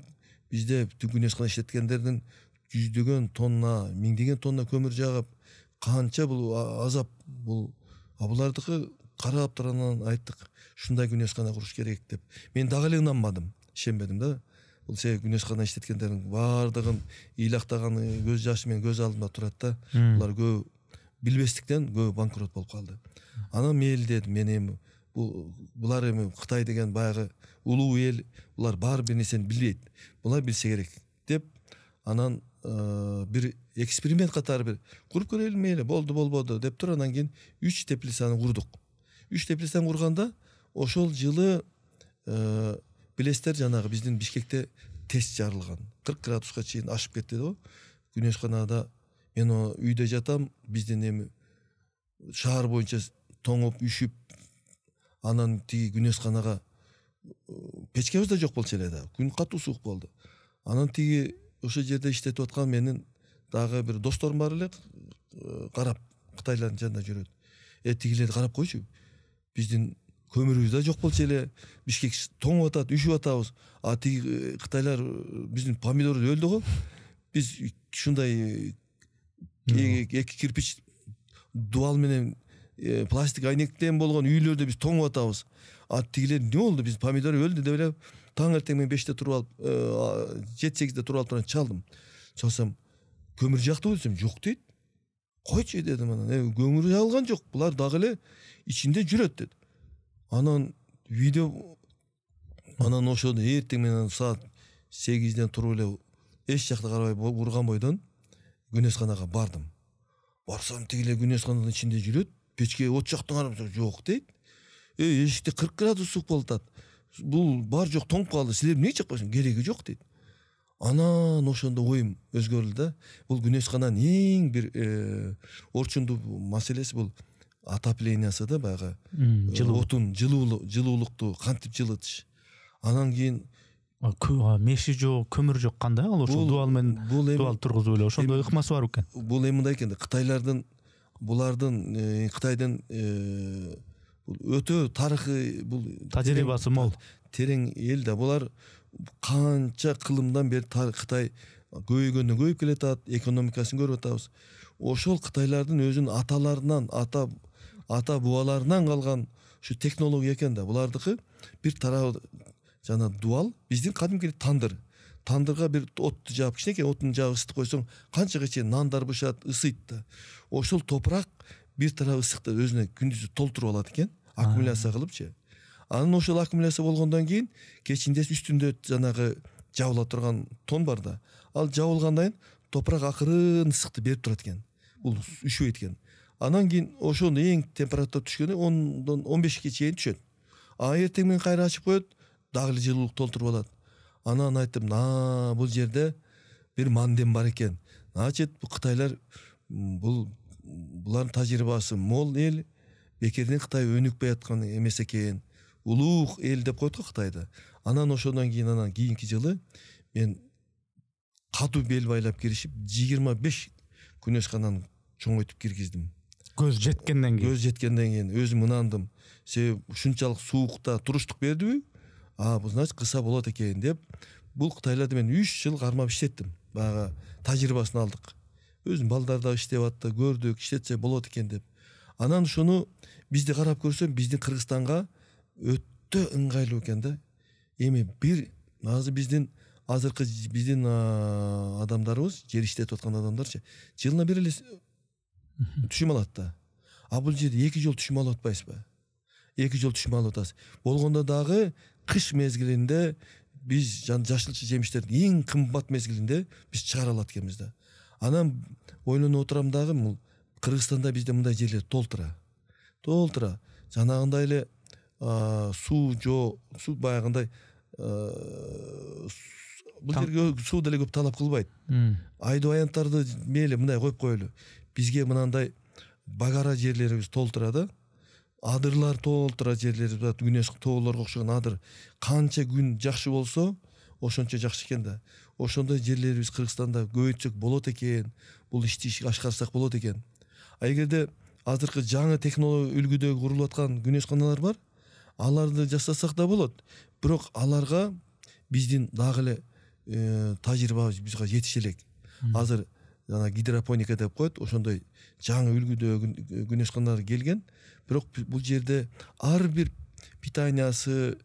бизде күнөскана иштеткендердин жүздөгөн тонна, миңдеген тонна көмүр жагып, канча бул азап, бул булардыкы карап туранан айттык, ушундай күнөскана куруш керек деп. Мен дагы эле ынанбадым, ишенбедим да. Бул күнөскана иштеткендердин баардыгын ыйлактаганы көз жашы менен көз алдымда турат да. Булар көп билбестиктен көп банкрот болуп калды. Анан мейли дедим, мен эми булар эми Кытай деген баягы улуу эл, булар баары бир нерсени билбейт. Булар билсе керек деп, анан бир эксперимент катары бир куруп көрөлү, мейли, болбоду деп туруп, анан кийин 3 теплицаны курдук. 3 теплицаны курганда, ошол жылы билесиздер, жанагы биздин Бишкекте тест жарылган. 40 градуска чейин ашып кетти да. Күнөсканада мен үйдө жатам, биздин эми шаар боюнча тоңуп, үшүп, анан тиги күнөсканага печкебиз да жок болчу эле да. Күн катуу суук болду. Анан тиги ошол жерде иштетип аткан менин дагы бир досторум бар эле, карап, Кытайлардын жанында жүрөт. Тигилерди карап койчу. Биздин көмүрүбүз да жок болчу эле. Бишкек тоңуп атат, үшүп атабыз. Тиги Кытайлар биздин помидорду өлдү го. Биз ушундай эки кирпич дуал менен пластик айнектен болгон үйлөрдө биз тоңуп атабыз. Тигилер эмне болду, биз помидор өлдү деп эле таң эртең мен 5те туруп алып, 7-8де туруп алып чалдым. Чалсам, көмүр жактыбы десем, жок дейт. Койчу дедим, анан көмүр жагылган жок, булар дагы эле ичинде жүрөт деді. Анан видео, анан ошону эртең менен саат 8ден туруп эле эч жакта карабай урган бойдон күнөсканага бардым. Барсам, тигилер күнөскананын ичинде жүрөт, печке от жактың карап, жок дейт. Эшикте 40 градус суук болуп атат. Бул бар жок тоңуп калды, силер эмне чакпайсың, кереги жок дейт. Анан ошондо оюм өзгөрүлдү да. Бул күнөскананын эң бир орчундуу маселеси бул отоплениясы да баягы жылуу жылуулукту кантип жылытыш. Анан кийин меши жок, көмүр жок, кандай ал ошол дуал менен дуал тургузуп эле ошондой ыкмасы бар экен. Бул эми мындай экен, булардын Кытайдын өтө тарыхый, бул тажрыйбасы мол, терең эл да. Булар канча кылымдан бери Кытай көйгөндөн көйүп келатат, экономикасын көрүп атабыз. Ошол Кытайлардын өзүнүн аталарынан, ата бубаларынан калган ушу технология экен да. Булардыкы бир тарабы жана дуал, биздин кадимки тандырга бир отту жаап, кичинекей оттун жаап ысытып койсоң, канчага нандар бышат, ысыйт да. Ошол топурак бир тарабы ысыкты өзүнө күндүзү толтуруп алат экен, аккумуляция кылыпчы. Анан ошол аккумуляция болгондон кийин кечинде үстүндө жанагы жабыла турган тон бар да. Ал жабылгандан кийин топурак акырын ысыкты берип турат экен. Бул үшүбөйт экен. Анан кийин ошондо эң температура түшкөндө 10-дан 15ге чейин түшөт. Эртең менен кайра ачып коет, дагы эле жылуулук толтуруп алат. Анан айттым, бул жерде бир мандем бар экен. Значит, бул Кытайлар булардын тажрыйбасы мол эл, бекерден Кытай өнүкпөй аткан эмес экен. Улуук эл деп койдук Кытайды. Анан ошондон кийин кийинки жылы мен катуу бел байлап киришип 25 күнөскананы чоңойтуп киргиздим. Көз жеткенден кийин өзүм ынандым. Себеби ушунчалык суукта туруштук бердиби? Бул значит кыса болот экен деп, бул Кытайларды мен 3 жыл кармап иштеттим. Баягы тажрыйбасын алдык. Өзүм балдар да иштеп атты, көрдүк, иштетсе болот экен деп. Анан ушуну бизди карап көрсөм, биздин Кыргызстанга өтө ыңгайлуу экен да. Эми азыркы биздин адамдарыбыз, жер иштетип аткан адамдарчы, жылына бир эле түшүм алат да. Бул жерде 2 жол түшүм алып атпайсызбы? 2 жол түшүм алып атасыз. Болгондо дагы кыш мезгилинде биз жашылчы жемиштердин эң кымбат мезгилинде биз чыгара алат экенбиз да. Анан ойлонуп отурам дагы, Кыргызстанда бизде мындай жерлер толтура. Жанагындай эле суу баягындай бул жерге суу деле көп талап кылбайт. Айдоо аянттарды мейли мындай коюп коелу. Бизге мынандай багара жерлерибиз толтура да. Адырлар толтура жерлерибиз бар, күнөш тоолорго окшогон адыр. Канча күн жакшы болсо, ошончо жакшы экен да. Ошондой жерлерибиз Кыргызстанда көбөйтсөк болот экен. Бул ишти ашкарсак болот экен. Эгерде азыркы жаңы технология үлгүдө курулуп аткан күнөсканалар бар, аларды жасасак да болот. Бирок аларга биздин дагы эле тажрыйбабыз бизге жетише элек. Азыр жана гидропоника деп коет, ошондой жаңы үлгүдө күнөсканалар келген. Бирок бул жерде ар бир питаниясы,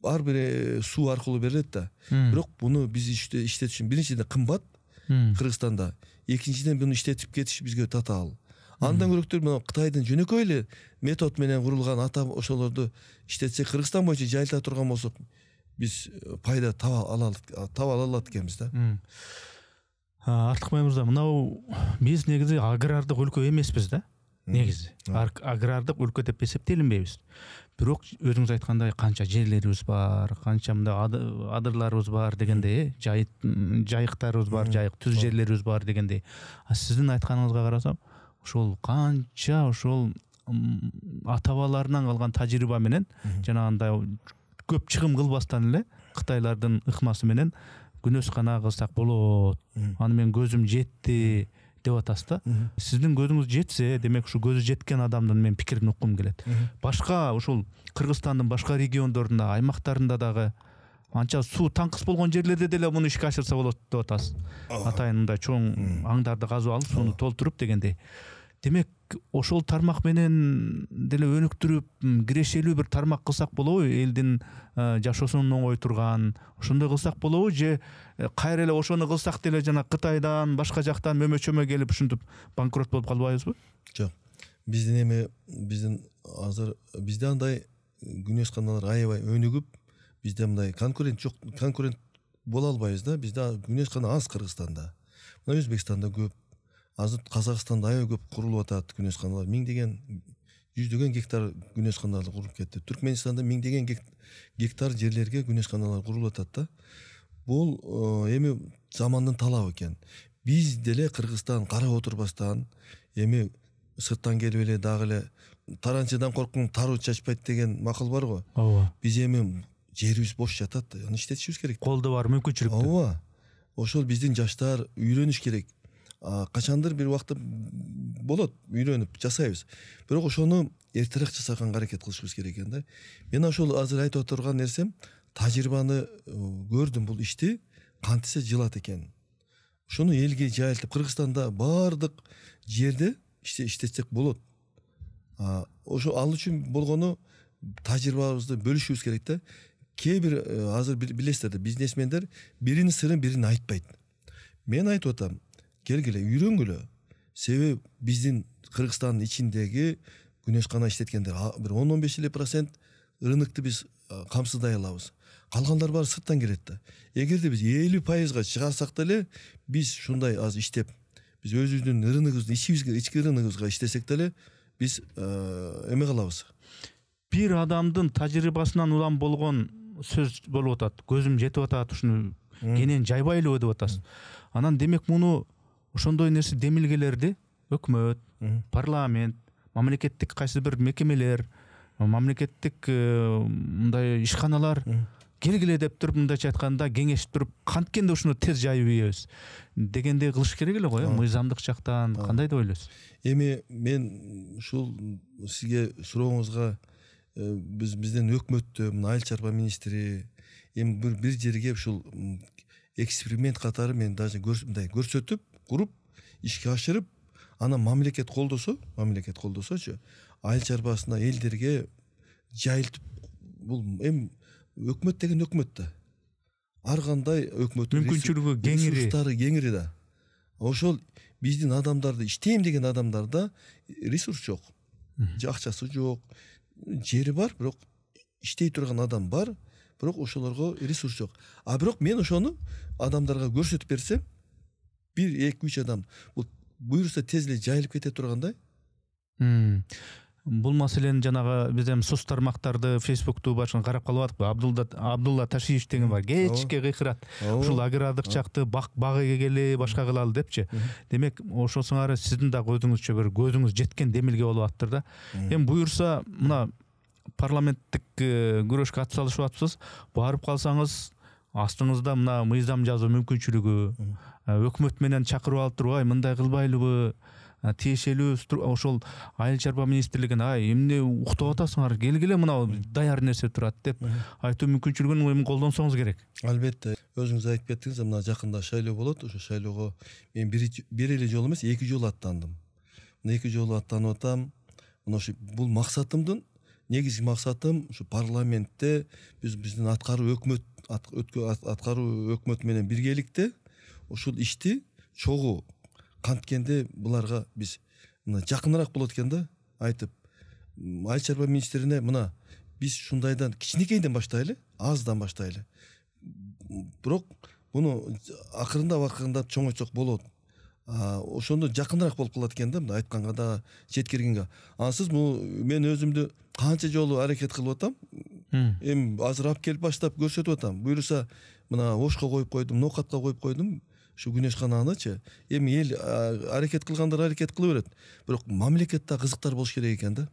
ар бир суу аркылуу берилет да. Бирок буну биз иштетиш үчүн биринчиден кымбат Кыргызстанда, экинчиден буну иштетип кетиш бизге татаал. Андан көрөктөр мына Кытайдын жөнөкөй эле метод менен курулган ошолорду иштетсек, Кыргызстан боюнча жайылта турган болсок, биз пайда таба алат экенбиз да. Артыкбай мырза, мынау биз негизи агрардык өлкө эмеспиз да. Негизи агрардык өлкө деп эсептелинбейбиз. Бирок өзүңүз айткандай канча жерлерибиз бар, канча мындай адырларыбыз бар дегендей, жайыктарыбыз бар, жайык түз жерлерибиз бар дегендей. Сиздин айтканыңызга карасам, ошол канча ата бабаларынан калган тажрыйба менен жанагындай көп чыгым кылбастан эле Кытайлардын ыкмасы менен күнөскана кылсак болот. Аны мен көзүм жетти деп атасыз да. Сиздин көзүңүз жетсе, демек ушу көзү жеткен адамдын мен пикирин уккум келет. Башка ушул Кыргызстандын башка региондорунда, аймактарында дагы анча суу таңкыс болгон жерлерде деле муну ишке ашырса болот деп атасыз. Атайын мындай чоң аңдарды казып алып, сууну толтуруп дегендей. Демек ошол тармак менен деле өнүктүрүп, кирешелүү бир тармак кылсак болобу? Элдин жашоосун оңой турган, ошондой кылсак болобу же кайра эле ошону кылсак деле жана Кытайдан, башка жактан мөмө-чөмө келип ушинтип банкрот болуп калбайбызбы? Жок. Бизде андай күнөсканалар аябай өнүгүп, бизде мындай конкурент боло албайбыз да. Бизде күнөскана аз Кыргызстанда. Мына Өзбекстанда көп. Азыр Казакстанда аябай көп курулуп атат күнөсканалар. Миңдеген, жүздөгөн гектар күнөсканалар куруп кетти. Түркменстанда миңдеген гектар жерлерге күнөсканалар курулуп атат да. Бул эми замандын талабы экен. Биз деле Кыргызстан карап отурбастан эми сырттан келип эле дагы эле таранчадан корккон таруу чачпайт деген макал бар го. Ооба. Биз эми жерибиз бош жатат, аны иштетишибиз керек. Колдо бар мүмкүнчүлүктү. Ооба. Ошол биздин жаштар үйрөнүш керек. Качандыр бир убакта болот, үйрөнүп жасайбыз. Бирок ошону эртерээк жасаганга аракет кылышыбыз керек экен да. Мен ошол азыр айтып отурган нерсем, тажрыйбаны көрдүм, бул ишти кантсе жылат экен. Ошону элге жайылтып, Кыргызстанда бардык жерде иштетсек болот. Ошо ал үчүн болгону тажрыйбабызды бөлүшүбүз керек да. Кээ бир азыр билесиздер да, бизнесмендер биринин сырын бирине айтпайт. Мен айтып атам, келгиле үйрөнгүлө. Себеби биздин Кыргызстандын ичиндеги күнөшкана иштеткендер бир 10-15% рынокты биз камсыздай алабыз. Калгандар баары сырттан келет да. Эгерде биз 50%га чыгарсак деле, биз ушундай аз иштеп, биз өзүбүздүн рыногубузду, ички рыногубузга иштесек деле, биз эме калабыз. Бир адамдын тажрыйбасынан улам болгон сөз болуп атат. Көзүм жетип атат, ушуну кенен жайбайлыбы деп атасыз. Анан демек муну ошондой нерсе демилгелерди өкмөт, парламент, мамлекеттик кайсы бир мекемелер, мамлекеттик мындай ишканалар келгиле деп туруп, мындайча айтканда кеңешип туруп, канткенде ушуну тез жайып ийебиз дегенде кылыш керек эле го, мыйзамдык жактан кандай деп ойлойсуз? Эми мен ушул сизге сурооңузга бизден өкмөттө, мына айыл чарба министри эми бир жерге ушул эксперимент катары мен даже көрсөтүп, куруп, ишке ашырып, анан мамлекет колдосочу, айыл чарбасына элдерге жайылтып, бул эми өкмөт деген өкмөт да. Ар кандай өкмөттүн мүмкүнчүлүгү кеңири да. Ошол биздин адамдарды, иштейм деген адамдарда ресурс жок. Акчасы жок, жери бар, бирок иштей турган адам бар, бирок ошолорго ресурс жок. Бирок мен ошону адамдарга көрсөтүп берсем, 1-2-3 адам бул буюрса тез эле жайылып кете тургандай. Бул маселени жанагы биз эми соц тармактарды, Facebook'ту башын карап калып атпы. Абдулла Ташиев деген бар. Кечке кыйкырат. Ушул агрардык чакты багыга келе, башка кылалы депчи. Демек, ошол сыңары сиздин да көзүңүзчө бир көзүңүз жеткен демилге болуп аттыр да. Эми буюрса, мына парламенттик күрөшкө атсалышып атпсыз. Барып калсаңыз, астыңызда мына мыйзам жазуу мүмкүнчүлүгү, өкмөт менен чакырып алып туруп, мындай кылбайлыбы, тиешелүү ошол айыл чарба министрлигин эмне уктап атасыңар, келгиле мына даяр нерсе турат деп айтуу мүмкүнчүлүгүн эми колдонсоңуз керек. Албетте, өзүңүз айтып кеттиңиз, мына жакында шайлоо болот, ошо шайлоого мен бир эле жолу эмес, 2 жолу аттандым. Мына 2 жолу аттанып атам. Мына ошо бул максатымдын негизги максатым ушу парламентте биздин аткаруу өкмөт менен биргеликте ушул ишти чогуу канткенде буларга биз мына жакыныраак болот экен да, айтып айыл чарба министрине мына биз ушундайдан кичинекейден баштайлы, аздан баштайлы. Бирок буну акырындап чоңойтсок болот. Ошондо жакыныраак болуп калат экен да, мына айтканга да, жеткиргенге. Ансыз мен өзүмдү канча жолу аракет кылып атам. Эми азыр алып келип баштап көрсөтүп атам. Буюрса мына Ошко коюп койдум, Ноокатка коюп койдум. Şu күнөшкананычы. Эми эл аракет кылгандар аракет кыла берет. Бирок мамлекетте кызыктар болуш керек экен да.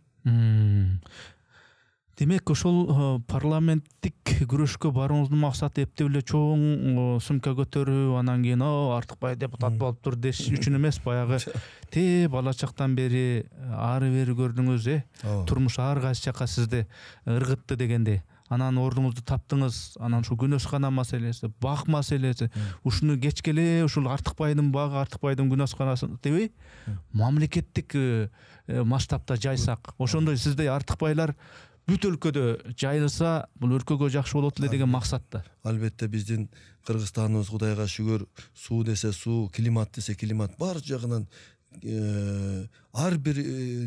Демек, ошол парламенттик күрөшкө барууңуздун максаты эптеп эле чоң сумка көтөрүү, анан кийин Артыкбай депутат болуптур деш үчүн эмес, баягы бала чактан бери ары бери көрдүңүз, турмуш ар кайсы жака сизди ыргытты дегенде. Анан ордуңузду таптыңыз, анан ушу күнөшкана маселеси, бак маселеси, ушуну кечкеле ушул Артыкбайдын багы, Артыкбайдын күнөшканасы дебей, мамлекеттик масштабта жайсак, ошондой сиздей Артыкбайлар бүт өлкөдө жайылса, бул өлкөгө жакшы болот эле деген максатта. Албетте биздин Кыргызстаныбыз Кудайга шүгүр, суу десе суу, климат десе климат, бар жагынан ар бир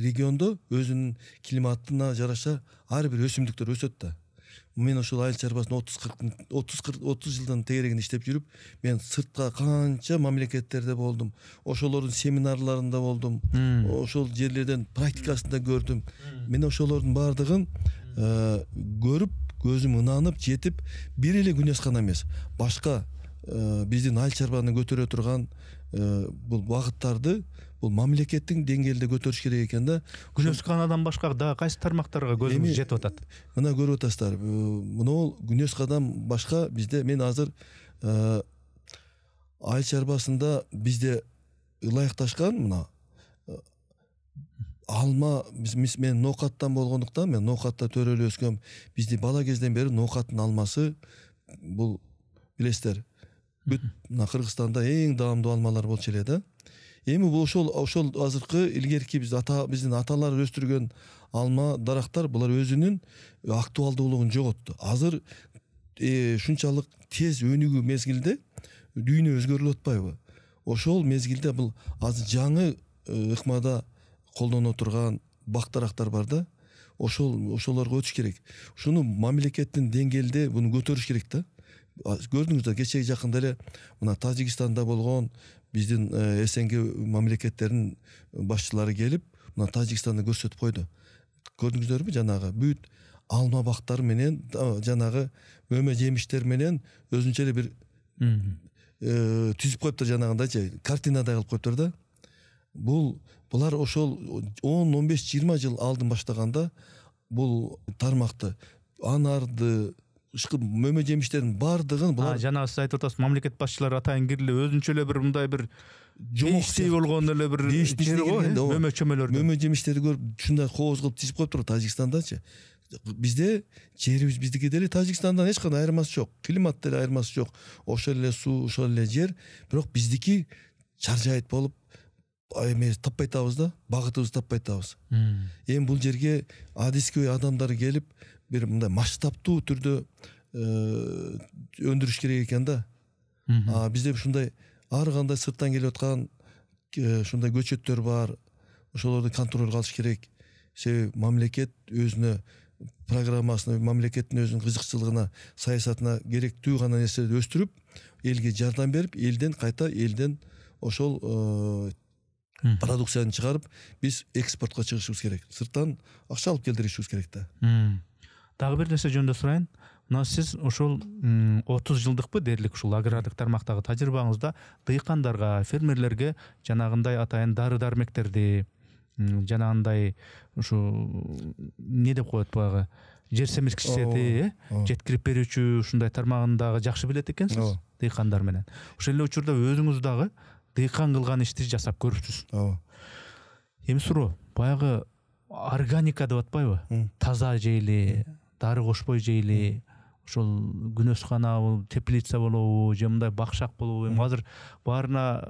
региондо өзүнүн климатына жараша ар бир өсүмдүктөр өсөт да. Мен ошол айыл чарбасын 30 жылдан тегерегин иштеп жүрүп, мен сыртка канча мамлекеттерде болдум. Ошолордун семинарларында болдум. Ошол жерлерден практикасында көрдүм. Мен ошолордун бардыгын көрүп, көзүм ынанып, жетип, бир эле күнөшкана эмес, башка биздин айыл чарбаны көтөрө турган бул багыттарды бул мамлекеттин деңгээлде көтөрүш керек экен да. Күнөс канадан башка дагы кайсы тармактарга көзүңүз жетип атат? Мына көрүп атасыздар. Мына күнөс кадан башка бизде мен азыр айыл чарбасында бизде ылайыкташкан мына алма мен ноокаттан болгондуктан мен ноокатта төрөлүп өскөм. Бизде бала кезден бери ноокаттын алмасы бул билесиздер бүт мына Кыргызстанда эң даамдуу алмалар болчу эле да. Эми бул ошол азыркы илгерки биздин аталар өстүргөн алма дарактар булар өзүнүн актуалдуулугун жоготту. Азыр шунчалык тез өнүгүү мезгилде дүйнө өзгөрүлүп атпайбы? Ошол мезгилде бул азыр жаңы ыкмада колдоно турган бак дарактар бар да. Ошолорго өтүш керек. Шуну мамлекеттин деңгээлде буну көтөрүш керек да. Көрдүңүздөр кечеги жакында эле мына Тажикстанда болгон биздин СНГ мамлекеттеринин башчылары келип, мына Тажикстанды көрсөтүп койду. Көрдүңүздөрбү жанагы бүт алма бактары менен жанагы мөмө жемиштер менен өзүнчө эле бир түзүп коюптур жанагындайчы, картинадай кылып коюптур да. Булар ошол 10-15-20 жыл алдын баштаганда бул тармакты анарды мөмө жемиштердин бардыгын булар жана сиз айтып атасыз, мамлекет башчылары атайын кирле өзүнчө эле бир мындай бир жумуштей болгон эле бир мөмө чөмөлөрдү мөмө жемиштерди көрүп ушундай кооз кылып тизип коюптур Тажикстандачы. Бизде жерибиз биздики деле Тажикстандан эч кандай айырмасы жок. Климат деле айырмасы жок. Ошол эле суу, ошол эле жер, бирок биздики чаржайыт болуп эме таппай атабыз да, багытыбызды таппай атабыз. Эми бул жерге адискөй адамдар келип бир мындай масштабтуу түрдө өндүрүш керек экен да. Бизде ушундай ар кандай сырттан келип аткан ушундай көчөттөр бар. Ошолорду контролго алыш керек. Себеби мамлекет өзүнө программасына, мамлекеттин өзүнүн кызыкчылыгына, саясатына керектүү гана нерселерди өстүрүп, элге жардам берип, элден ошол продукцияны чыгарып, биз экспортко чыгышыбыз керек. Сырттан акча алып келтиришибиз керек да. Дагы бир нерсе жөнүндө сурайын. Мына сиз ошол 30 жылдыкпы дерлик ушул агрардык тармактагы тажрыйбаңызда дыйкандарга, фермерлерге жанагындай атайын дары-дармектерди, жанагындай ушу не деп коет багы жер семирткичтерди жеткирип берүүчү ушундай тармагындагы жакшы билет экенсиз дыйкандар менен. Ошол эле учурда өзүңүз дагы дыйкан кылган ишти жасап көрүпсүз. Эми суроо, баягы органика деп атпайбы? Таза жейли, дары кошпой жейли, ошол күнөскана, теплица болобу, же мындай бакшак болобу? Эми азыр баарына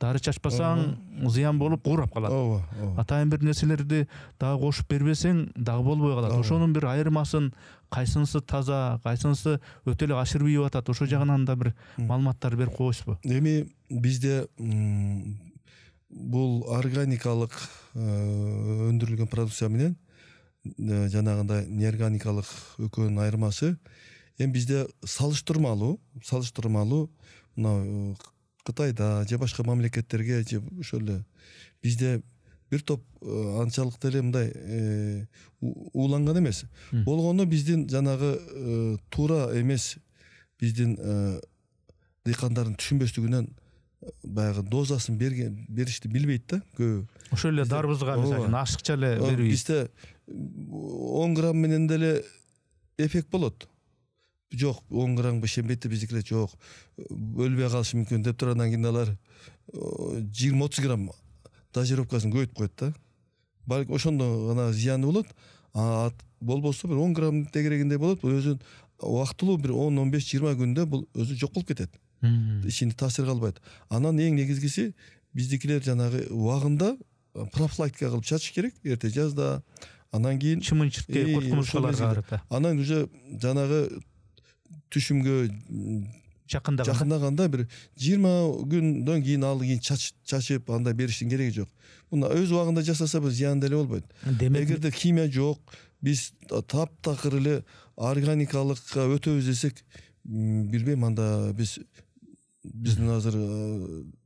дары чачпасаң зыян болуп куурап калат. Атайын бир нерселерди дагы кошуп бербесең дагы болбой калат. Ошонун бир айырмасын, кайсынысы таза, кайсынысы өтө эле ашыр ийип атат, ошол жагынан да бир маалыматтар берип койсузбу? Эми бизде бул органикалык өндүрүлгөн продукция менен жанагындай неорганикалык экөөнүн айырмасы эми бизде салыштырмалуу мына Кытайда же башка мамлекеттерге же ошол эле бизде бир топ анчалык деле мындай ууланган эмес. Болгондо биздин жанагы туура эмес биздин дыйкандардын түшүнбөстүгүнөн баягы дозасын беришти билбейт да көбү. Ошол эле дарбызга мисалы ашыкча эле бербейт. Бизде 10 грамм менен деле эффект болот. Жок, 10 грамм ишенбейт биздикилер жок. Өлбөй калышы мүмкүн деп туруп андан кийин алар 20-30 грамм дозировкасын көбөйтүп коет да. Балки ошондо гана зыяны болот. Болбосо бир 10 грамм тегерегинде болот. Бул өзүн убактылуу бир 10-15-20 күндө бул өзү жок болуп кетет. Ичинде таасир калбайт. Анан эң негизгиси биздикилер жанагы убагында профилактика кылып чачыш керек эрте жазда. Анан кийин чымын-чирткей курт-кумурскаларга карата. Анан уже жанагы түшүмгө жакындаганда бир 20 күндөн кийин чачып андай бериштин кереги жок. Муну өз убагында жасаса бир зыян деле болбойт. Эгерде химия жок, биз таптакыр эле органикалыкка өтөбүз десек, билбейм, анда биздин азыр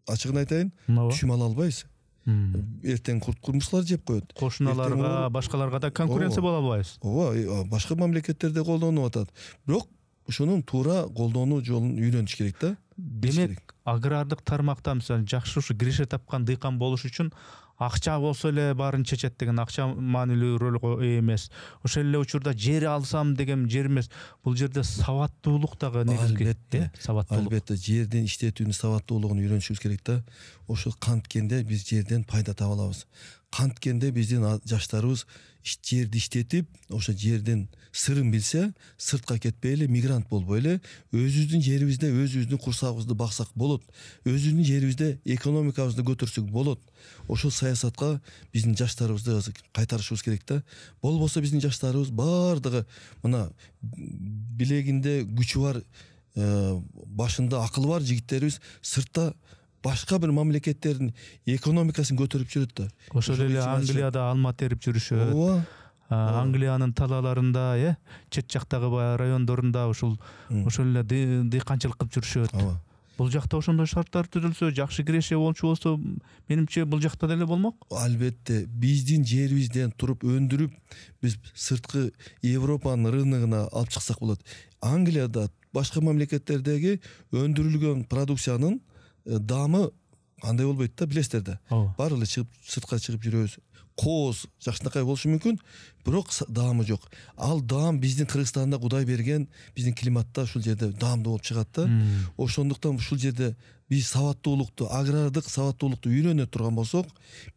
ачыгын айтайын, түшүм ала албайбыз. Эртең курт-кумурскалар жеп коет. Кошуналарга, башкаларга да конкуренция боло албайбыз. Ооба, башка мамлекеттерде колдонуп атат. Бирок ошонун туура колдонуу жолун үйрөнүш керек да. Демек, агрардык тармакта мисалы жакшы ушу киреше тапкан дыйкан болуш үчүн акча болсо эле баарын чечет деген акча маанилүү ролго ээ эмес. Ошол эле учурда жер алсам деген жер эмес. Бул жерде сабаттуулук дагы негизги. Сабаттуулук. Албетте жерден иштетүүнүн сабаттуулугун үйрөнүшүбүз керек да. Ошол канткенде биз жерден пайда таба алабыз. Канткенде биздин жаштарыбыз жерди иштетип, ошо жерден сырын билсе, сыртка кетпей эле мигрант болбой эле өзүбүздүн жерибизде өзүбүздүн курсагыбызды баксак болот. Өзүбүздүн жерибизде экономикабызды көтөрсөк болот. Ошол саясатка биздин жаштарыбызды кайтарышыбыз керек да. Болбосо биздин жаштарыбыз бардыгы мына билегинде күчү бар, башында акылы бар жигиттерибиз сыртта башка бир мамлекеттердин экономикасын көтөрүп жүрөт да. Ошол эле Англияда алма терип жүрүшөт. Ооба. Англиянын талаларында, чет жактагы райондорунда ошол эле дыйканчылык кылып жүрүшөт. Бул жакта ошондой шарттар түзүлсө, жакшы киреше болчу болсо, менимче бул жакта деле болмок. Албетте, биздин жерибизден туруп өндүрүп, биз сырткы Европанын рыногуна алып чыксак болот. Англияда, башка мамлекеттердеги өндүрүлгөн продукциянын даамы кандай болбойт да, билесиздер да. Баары эле чыгып, сыртка чыгып жүрөбүз. Кооз жакшынакай болушу мүмкүн, бирок даамы жок. Ал даам биздин Кыргызстанда Кудай берген, биздин климатта ушул жерде даамдуу болуп чыгат да. Ошондуктан ушул жерде биз сабаттуулукту, агрардык сабаттуулукту үйрөнө турган болсок,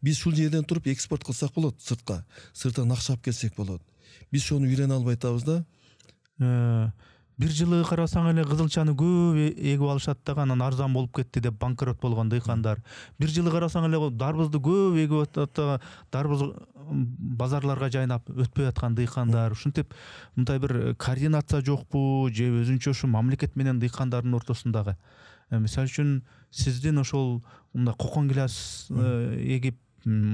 биз ушул жерден туруп экспорт кылсак болот сыртка. Сырттан акча алып келсек болот. Биз ошону үйрөнө албай атабыз да. Бир жылы карасаң эле кызылчаны көп эгип алышат да, анан арзан болуп кетти деп банкрот болгон дыйкандар. Бир жылы карасаң эле дарбызды көп эгип атат, дарбыз базарларга жайнап өтпөй аткан дыйкандар. Ушинтип мындай бир координация жокпу, же өзүнчө ушу мамлекет менен дыйкандардын ортосундагы. Мисалы үчүн сиздин ошол мындай кокон гилас эгип,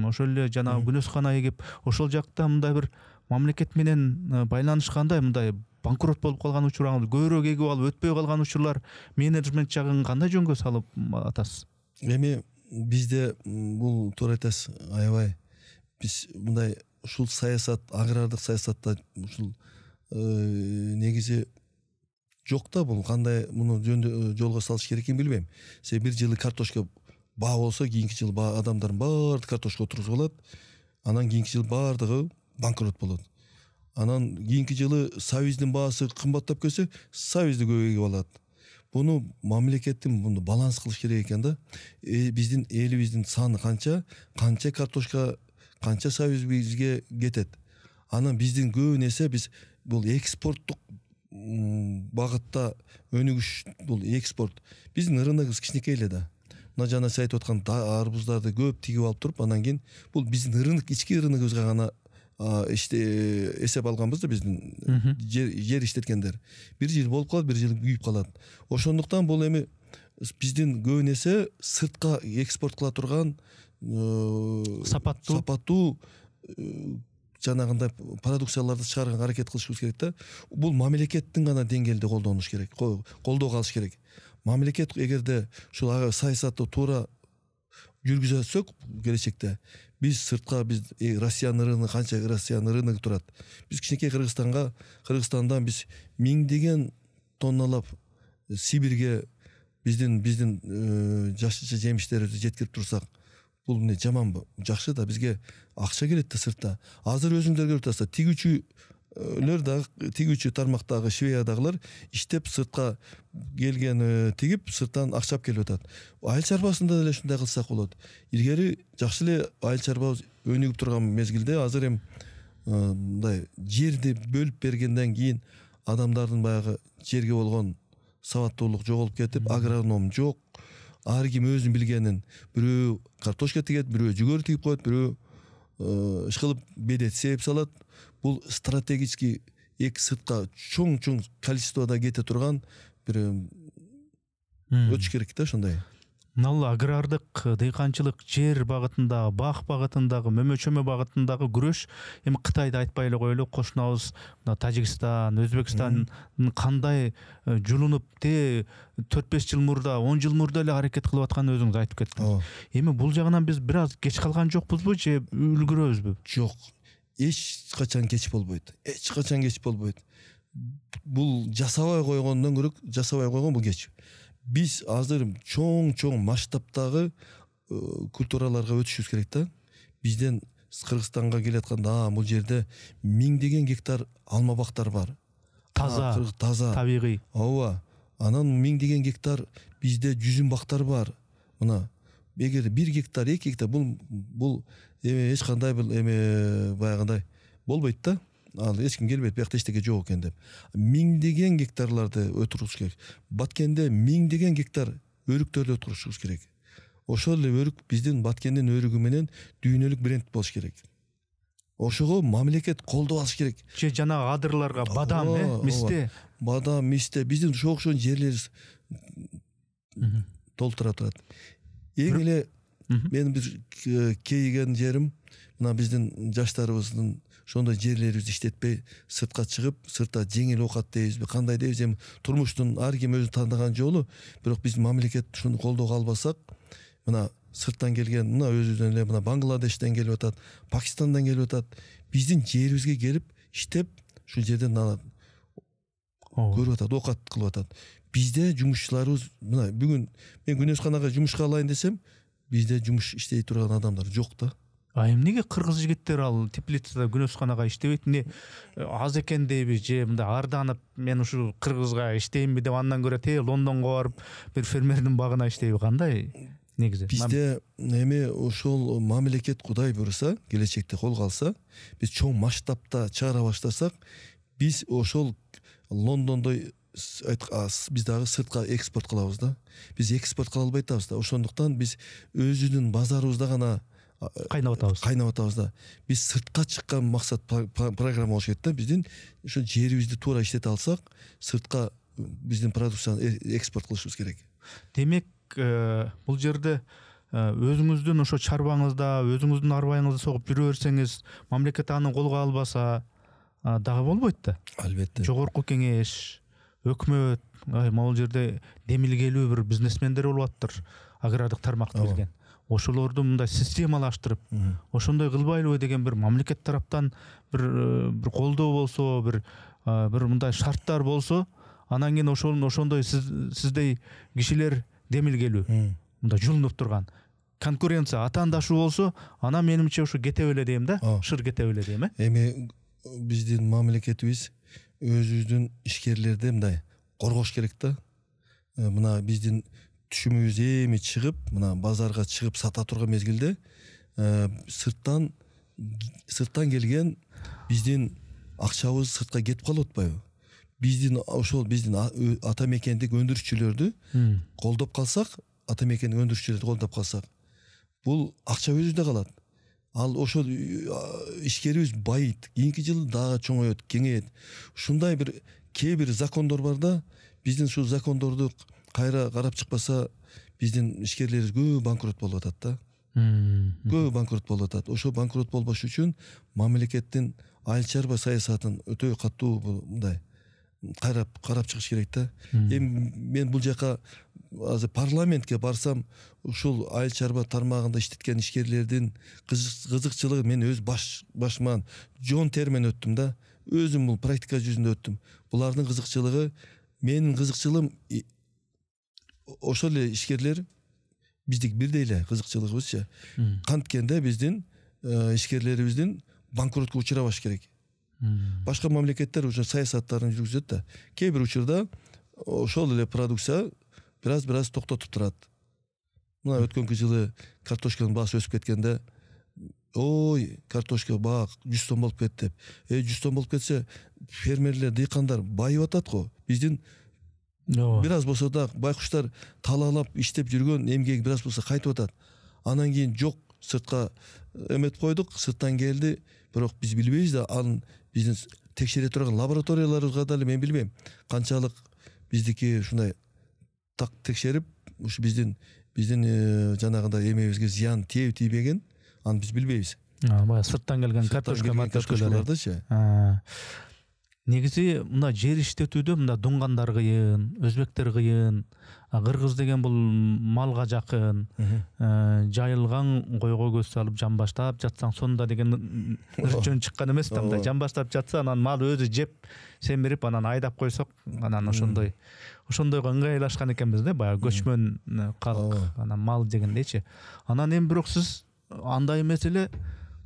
ошол эле жана күнөскана эгип, ошол жакта мындай бир мамлекет менен байланышкандай, мындай банкрот болуп калган учураңыз, көбүрөөк эгип алып өтпөй калган учурлар, менеджмент жагын кандай жөнгө салып атасыз? Эми бизде бул туура айтасыз, аябай. Биз мындай ушул саясат, агрардык саясатта ушул негизи жок да, бул кандай муну жолго салыш керек экенин билбейм. Себеби бир жылы картошка баа болсо, кийинки жылы адамдардын баары картошка отургузуп алат. Анан кийинки жылы баардыгы банкрот болот. Анан кийинки жылы сабиздин баасы кымбаттап кетсе, сабизди көп эгип алат. Буну мамлекеттин буну баланс кылыш керек экен да. Биздин элибиздин саны канча картошка, канча сабиз бизге кетет. Анан биздин көбүн эсе биз бул экспорттук багытта өнүгүш, бул экспорт. Биздин рыногубуз кичинекей эле да. Мына жана сиз айтып аткан арбуздарды көп тигип алып туруп, анан кийин бул биздин рынок, ички рыногубузга гана эсеп алганбыз да, биздин жер иштеткендер. Бир жыл болуп калат, бир жыл күйүп калат. Ошондуктан бул эми биздин көбүн эсе сыртка экспорт кыла турган сапаттуу жанагындай продукцияларды чыгарганга аракет кылышыбыз керек да. Бул мамлекеттин гана деңгээлде колдонуш керек, колдоого алыш керек. Мамлекет эгерде ушул саясатты туура жүргүзөсөк келечекте, биз сыртка, биз Россиянын рыногу, канча Россиянын рыногу турат. Биз кичинекей Кыргызстандан биз миңдеген тонналап Сибирге биздин жашыл жемиштерибизди жеткирип турсак, бул эмне жаманбы? Жакшы да, бизге акча келет да сыртта. Азыр өзүңдөр көрүп атасыздар, тигүүчү тармактагы Швеядагылар иштеп сыртка келген тигип, сырттан акча алып келип атат. Айыл чарбасында деле ушундай кылсак болот. Илгери жакшы эле айыл чарбабыз өнүгүп турган мезгилде, азыр эми мындай жерди бөлүп бергенден кийин адамдардын баягы жерге болгон сабаттуулук жоголуп кетип, агроном жок. Ар ким өзүнүн билгенин, бирөө картошка тигет, бирөө жүгөрү тигип коет, бирөө ышкылып бедет сеип салат. Бул стратегический эки сыртка чоң количествода кете турган бир өтүш керек да, ошондой. Мына агрардык дыйканчылык жер багытындагы, бак багытындагы, мөмөчөмө багытындагы күрөш эми Кытайды айтпай эле коелу, кошунабыз Тажикстан, Өзбекстан кандай жулунуп 4-5 жыл мурда, 10 жыл мурда эле аракет кылып атканын өзүңүз айтып кеттиңиз. Эми бул жагынан биз бир аз кеч калган жокпузбу же үлгүрөбүзбү? Жок. Эч качан кеч болбойт. Бул жасабай койгондон көрө жасабай койгон бул кеч. Биз азыр чоң масштабтагы культураларга өтүшүбүз керек да. Бизден Кыргызстанга келатканда бул жерде миңдеген гектар алма бактар бар. Таза, табигый. Ооба. Анан миңдеген гектар бизде жүзүм бактар бар. Мына эгер 1 гектар, 2 гектар бул эч кандай бул баягындай болбойт да. Ал эч ким келбейт, биякта эчтеке жок экен деп. Миңдеген гектарларды өтүрүш керек. Баткенде миңдеген гектар өрүктөрдү өтүрүшүбүз керек. Ошол эле өрүк биздин Баткендин өрүгү менен дүйнөлүк бренд болуш керек. Ошого мамлекет колдоп алыш керек. Же жанагы адырларга бадам, мисте. Бадам, мисте биздин ошол жерлерибиз толтура турат. Эң эле мен бир кейген жерим мына биздин жаштарыбыздын ошондой жерлерибизди иштетпей сыртка чыгып, сыртта жеңил оокат дейбизби, кандай дейбиз, эми турмуштун ар ким өзү тандаган жолу, бирок биздин мамлекет ушуну колдоого албасак, мына сырттан келген, мына өзүбүздөн эле мына Бангладештен келип атат, Пакистандан келип атат, биздин жерибизге келип иштеп, ушул жерден көрүп атат, оокат кылып атат. Бизде жумушчуларыбыз, мына бүгүн мен күнөсканага жумушка алайын десем, бизде жумуш иштей турган адамдар жок да. Эмнеге кыргыз жигиттер ал теплицада күнөсканага иштебейт? Эмне аз экен дейби, же мындай арданып, мен ушул кыргызга иштеймби деп андан көрө Лондонго барып бир фермердин багына иштейби, кандай? Негизи бизде эми ошол мамлекет Кудай буйруса, келечекте колго алса, биз чоң масштабта чыгара баштасак, биз ошол Лондондой биз дагы сыртка экспорт кылабыз да. Биз экспорт кыла албай атабыз да. Ошондуктан биз өзүнүн базарыбызда гана кайнап атабыз да. Биз сыртка чыккан максат программа болуш керек да. Биздин ошо жерибизди туура иштете алсак, сыртка биздин продукцияны экспорт кылышыбыз керек. Демек, бул жерде өзүңүздүн ошо чарбаңызда, өзүңүздүн арбайыңызды согуп жүрө берсеңиз, мамлекет аны колго албаса дагы болбойт да. Албетте. Жогорку кеңеш, өкмөт, могул жерде демилгелүү бир бизнесмендер болуп аттыр, агрардык тармакты билген. Ошолорду мындай системалаштырып, ошондой кылбайлыбы деген бир мамлекет тараптан бир колдоо болсо, бир мындай шарттар болсо, анан кийин ошондой сиздей кишилер демилгелүү, мындай жылынып турган конкуренция атаандашуу болсо, анан менимче ушу кете беле дейм да, шыр кете беле дейм. Эми биздин мамлекетибиз өзүбүздүн ишкерлерди мындай коргош керек да. Мына биздин түшүмүбүз эми чыгып, мына базарга чыгып сата турган мезгилде сырттан келген биздин акчабыз сыртка кетип калып атпайбы? Биздин ата мекендик өндүрүшчүлөрдү колдоп калсак, ата мекендик өндүрүшчүлөрдү колдоп калсак, бул акча өзүдө калат. Ал ошол ишкерибиз байыйт, кийинки жылы дагы чоңойот, кеңейет. Ушундай бир кээ бир закондор бар да, биздин ушул закондорду кайра карап чыкпаса, биздин ишкерлерибиз көп банкрот болуп атат да. Көп банкрот болуп атат. Ошо банкрот болбош үчүн мамлекеттин айыл чарба саясатын өтө катуу мындай карап чыгыш керек да. Эми мен бул жака азыр парламентке барсам, ушул айыл чарба тармагында иштеткен ишкерлердин кызыкчылыгы, мен өз башыман жон термен өттүм да. Өзүм бул практика жүзүндө өттүм. Булардын кызыкчылыгы, менин кызыкчылыгым ошол эле ишкерлер биздик бирдей эле кызыкчылыгыбызчы. Канткенде биздин ишкерлерибиздин банкротко учурабаш керек. Башка мамлекеттер уже саясаттарын жүргүзөт да. Кээ бир учурда ошол эле продукция бираз токтотуп турат. Мына өткөнкү жылы картошканын баасы өсүп кеткенде, ой, картошка баак 100 сом болуп кетти деп. 100 сом болуп кетсе, фермерлер, дыйкандар байып атат го. Биздин бираз болсо да байкуштар талаалап иштеп жүргөн эмгеги бираз болсо кайтып атат. Анан кийин жок, сыртка эметип койдук, сырттан келди, бирок биз билбейбиз да, анын биздин текшере турган лабораторияларыбызга дагы мен билбейм канчалык биздики ушундай так текшерип, ушу биздин жанагындай эмебизге зыян тийиби тийбеген, аны биз билбейбиз. Баягы сырттан келген картошкалардычы. негизи мына жер иштетүүдө мында дуңгандар кыйын, өзбектер кыйын, кыргыз деген бул малга жакын, жайылган койго көз салып жан баштап жатсаң сонда деген жөн чыккан эмес да, мындай жан баштап жатса анан мал өзү жеп семирип анан айдап койсок, анан ошондойго ыңгайлашкан экенбиз да, баягы көчмөн калк, анан мал дегендейчи. Анан эми бирок сиз андай эмес эле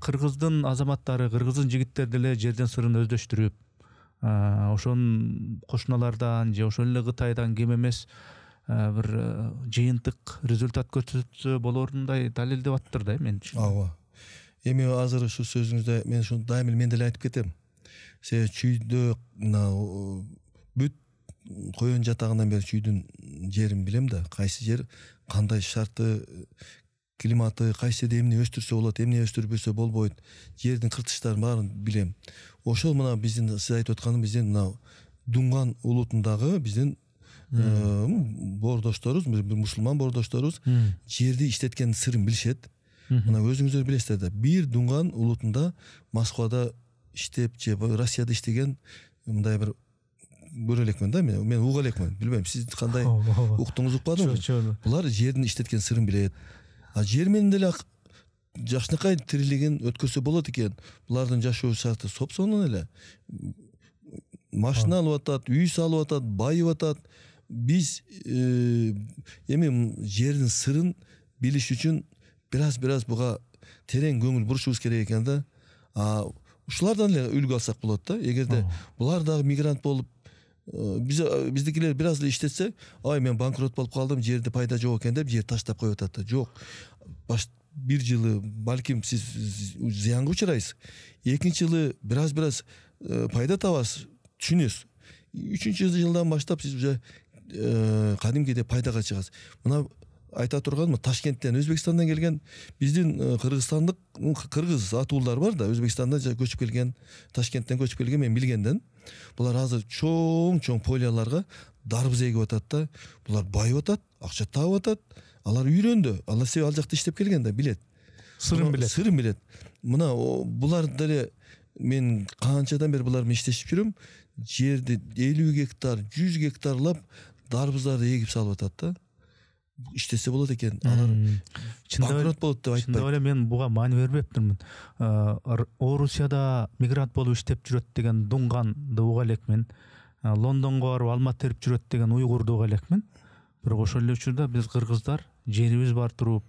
кыргыздын азаматтары, кыргыздын жигиттери деле жердин сырын өздөштүрүп, ошон кошуналардан же ошол эле Кытайдан кем эмес бир жыйынтык результат көрсөтсө болорундай далилдеп аттыр да менчи. Ооба. Эми азыр ушу сөзүңүздө мен ушуну дайыма мен деле айтып кетем. Себеби чүйдө мына бүт коен жатагынан бери чүйдүн жерин билем да, кайсы жер кандай шарты, климаты, кайсы жерде эмне өстүрсө болот, эмне өстүрбөсө болбойт, жердин кыртыштарын баарын билем. Ошол мына биздин сиз айтып аткан биздин мына Дуңган улутундагы биздин боордошторубуз, мусулман боордошторубуз жерди иштеткен сырын билишет. Мына өзүңүздөр билесиздер да, бир Дуңган улутунда Москвада иштеп же Россияда иштеген мындай бир көрө элекмин да, мен уга элекмин, билбейм сиз кандай уктуңуз, укпадыңызбы? Булар жердин иштеткен сырын билет. Жер менен деле жакшынакай тирилигин өткөрсө болот экен. Булардын жашоо шарты сопсонун эле. Машина алып атат, үй салып атат, байып атат. Биз эми жердин сырын билиш үчүн бираз буга терең көңүл бурушубуз керек экен да. Ушулардан эле үлгү алсак болот да. Эгерде булар дагы мигрант болуп биздикилер бираз эле иштетсе, ай мен банкрот болуп калдым, жерде пайда жок экен деп жер таштап коюп атат да. Жок. Бир жылы балким сиз зыянга учурайсыз. Экинчи жылы бираз пайда табасыз, түшүнөсүз. Үчүнчү жылдан баштап сиз уже кадимкидей пайдага чыгасыз. Мына айта турганым, Ташкенттен, Өзбекстандан келген биздин кыргыз атуулар бар да, Өзбекстандан көчүп келген, Ташкенттен көчүп келген, мен билгенден. Булар азыр чоң поляларга дарбыз эгип атат да. Булар байып атат, акча таап атат. Алар үйрөндү. Алар себеби ал жакта иштеп келген да, билет. Сырын билет. Мына булар деле мен канчадан бери булар менен иштешип жүрөм. Жерди 50 гектар, 100 гектарлап дарбыздарды эгип салып атат да. Иштесе болот экен. Алар банкрот болот деп айтпайт. Чындап эле мен буга маани бербептирмин. Орусияда мигрант болуп иштеп жүрөт деген Дуңганды уга элекмин. Лондонго барып алмат терип жүрөт деген уйгурду уга элекмин. Бирок ошол эле учурда биз кыргыздар жерибиз бар туруп,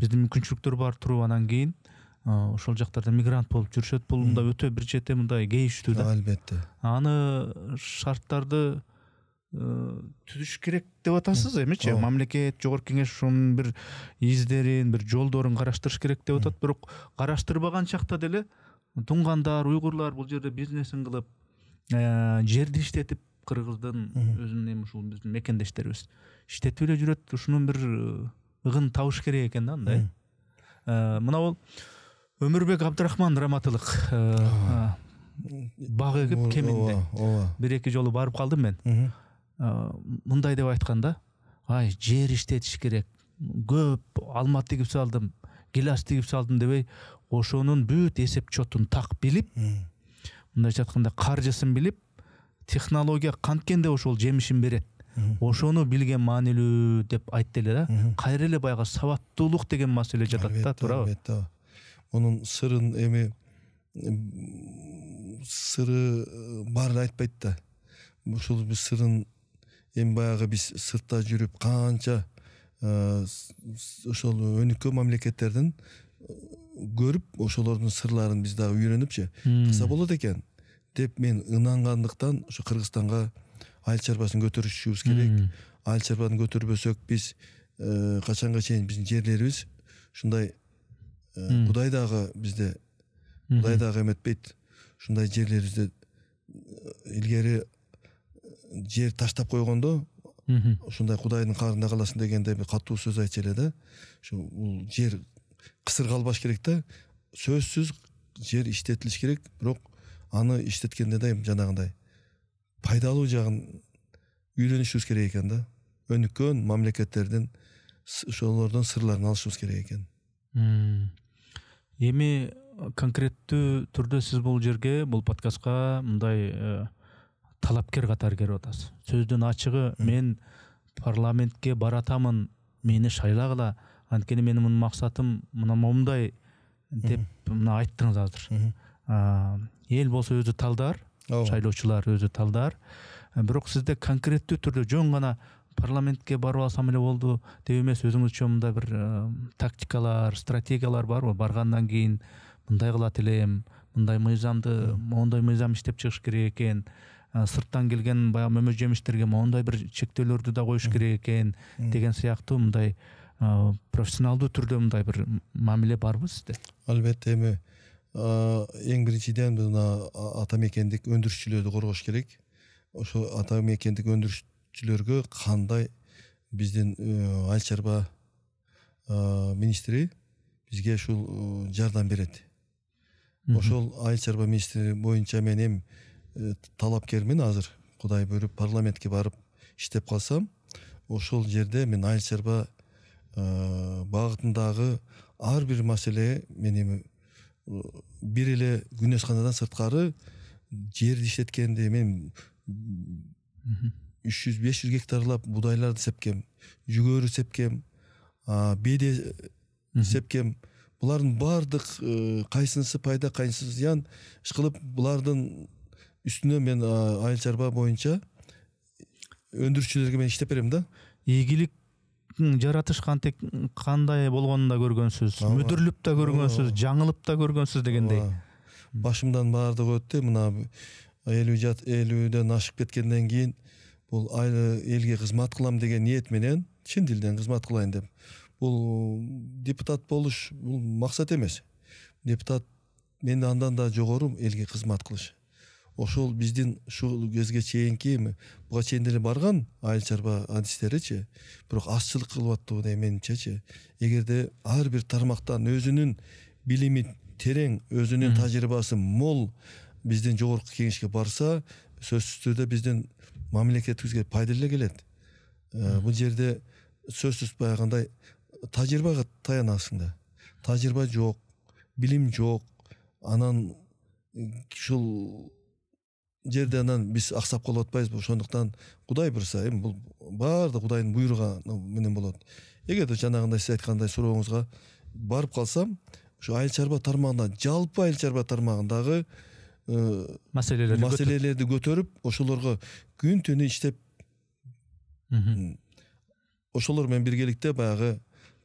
биздин мүмкүнчүлүктөр бар туруп, анан кийин ошол жактарда мигрант болуп жүрүшөт. Бул да өтө бир чети мындай кейиштүү да. Албетте. Аны шарттарды түзүш керек деп атасыз эмичи? Мамлекет, жогорку кеңеш ошонун бир издерин, бир жолдорун караштырыш керек деп атат. Бирок караштырбаган чакта деле Дуңгандар, уйгурлар бул жерде бизнесин кылып, жерди иштетип, кыргыздын өзүнүн эми ушул биздин мекендештерибиз иштетип эле жүрөт. Ушунун бир ыгын табыш керек экен да андай. Мына бул Өмүрбек Абдрахман драматылык бак эгип кеминде бир-эки жолу барып калдым мен. Мындай деп айтканда, ай жер иштетиш керек, көп алмат тигип салдым, гилас тигип салдым дебей, ошонун бүт эсеп чотун так билип, мындайча айтканда каржысын билип, технология канткенде ошол жемишин берет. Ошону билген маанилүү деп айтты эле да. Кайра эле баягы сабаттуулук деген маселе жатат да, туурабы? Онун сырын эми сыры баарын айтпайт да. Ушул биз сырын эми баягы биз сыртта жүрүп канча ошол өнүккөн мамлекеттердин көрүп, ошолордун сырларын биз дагы үйрөнүпчү кылса болот экен деп мен ынангандыктан ошо Кыргызстанга айыл чарбасын көтөрүшүбүз керек. Айыл чарбаны көтөрбөсөк биз качанга чейин биздин жерлерибиз ушундай Кудай дагы бизде Кудай дагы эметпейт. Ушундай жерлерибизде илгери жер таштап койгондо ушундай Кудайдын каарында каласың дегенде бир катуу сөз айтчу эле да. Ушу жер кысыр калбаш керек да. Сөзсүз жер иштетилиш керек, бирок аны иштеткенде да жанагындай пайдалуу жагын үйрөнүшүбүз керек экен да. Өнүккөн мамлекеттердин ошолордун сырларын алышыбыз керек экен. Эми конкреттүү түрдө сиз бул жерге, бул подкастка мындай талапкер катары келип атасыз. Сөздүн ачыгы мен парламентке баратамын, мени шайлагыла, анткени менин мунун максатым мына момундай деп мына айттыңыз азыр. Эл болсо өзү талдар, шайлоочулар өзү талдар. Бирок сизде конкреттүү түрдө жөн гана парламентке барып алсам эле болду деп эмес, өзүңүзчө мындай бир тактикалар, стратегиялар барбы? Баргандан кийин мындай кылат элем, мындай мыйзамды, моундай мыйзам иштеп чыгыш керек экен, сырттан келген баягы мөмө жемиштерге моундай бир чектөөлөрдү да коюш керек экен деген сыяктуу мындай профессионалдуу түрдө мындай бир мамиле барбы сизде? Албетте, эми эң биринчиден мына ата мекендик өндүрүшчүлөрдү коргош керек. Ошо ата мекендик өндүрүшчүлөргө кандай биздин айыл чарба министри бизге ушул жардам берет. Ошол айыл чарба министри боюнча мен эми талапкермин азыр. Кудай буйруп парламентке барып иштеп калсам, ошол жерде мен айыл чарба багытындагы ар бир маселе мен эми бир эле күнөсканадан сырткары жерди иштеткенди мен 300-500 гектарлап будайларды сепкем, жүгөрү сепкем, беде сепкем. Булардын бардык кайсынысы пайда, кайсынысы зыян ишкылып, булардын үстүнө мен айыл чарба боюнча өндүрүшчүлөргө мен иштеп берем да. Ийгилик жаратыш кандай болгонун да көргөнсүз, мүдүрлүп да көргөнсүз, жаңылып да көргөнсүз дегендей. Башымдан баардыгы өттү. Мына 50-ден ашып кеткенден кийин бул элге кызмат кылам деген ниет менен чын дилден кызмат кылайын деп. Бул депутат болуш бул максат эмес. Депутат мен андан да жогору элге кызмат кылыш. Ошол биздин ушул кезге чейинки буга чейин деле барган айыл чарба адистеричи, бирок азчылык кылып аттуу деп менчечи. Эгерде ар бир тармактан өзүнүн билими терең, өзүнүн тажрыйбасы мол биздин жогорку кеңешке барса, сөзсүз түрдө биздин мамлекетибизге пайда эле келет. Бул жерде сөзсүз баягындай тажрыйбага таянасың да. Тажрыйба жок, билим жок. Анан ушул жерде анан биз аксап калып атпайбызбы? Ошондуктан Кудай бурса, эми бул баардык Кудайдын буйругу менен болот. Эгерде жанагындай сиз айткандай сурооңузга барып калсам, ушу айыл чарба тармагында, жалпы айыл чарба тармагындагы маселелерди көтөрүп, ошолорго күн түнү иштеп, ошолор менен биргеликте баягы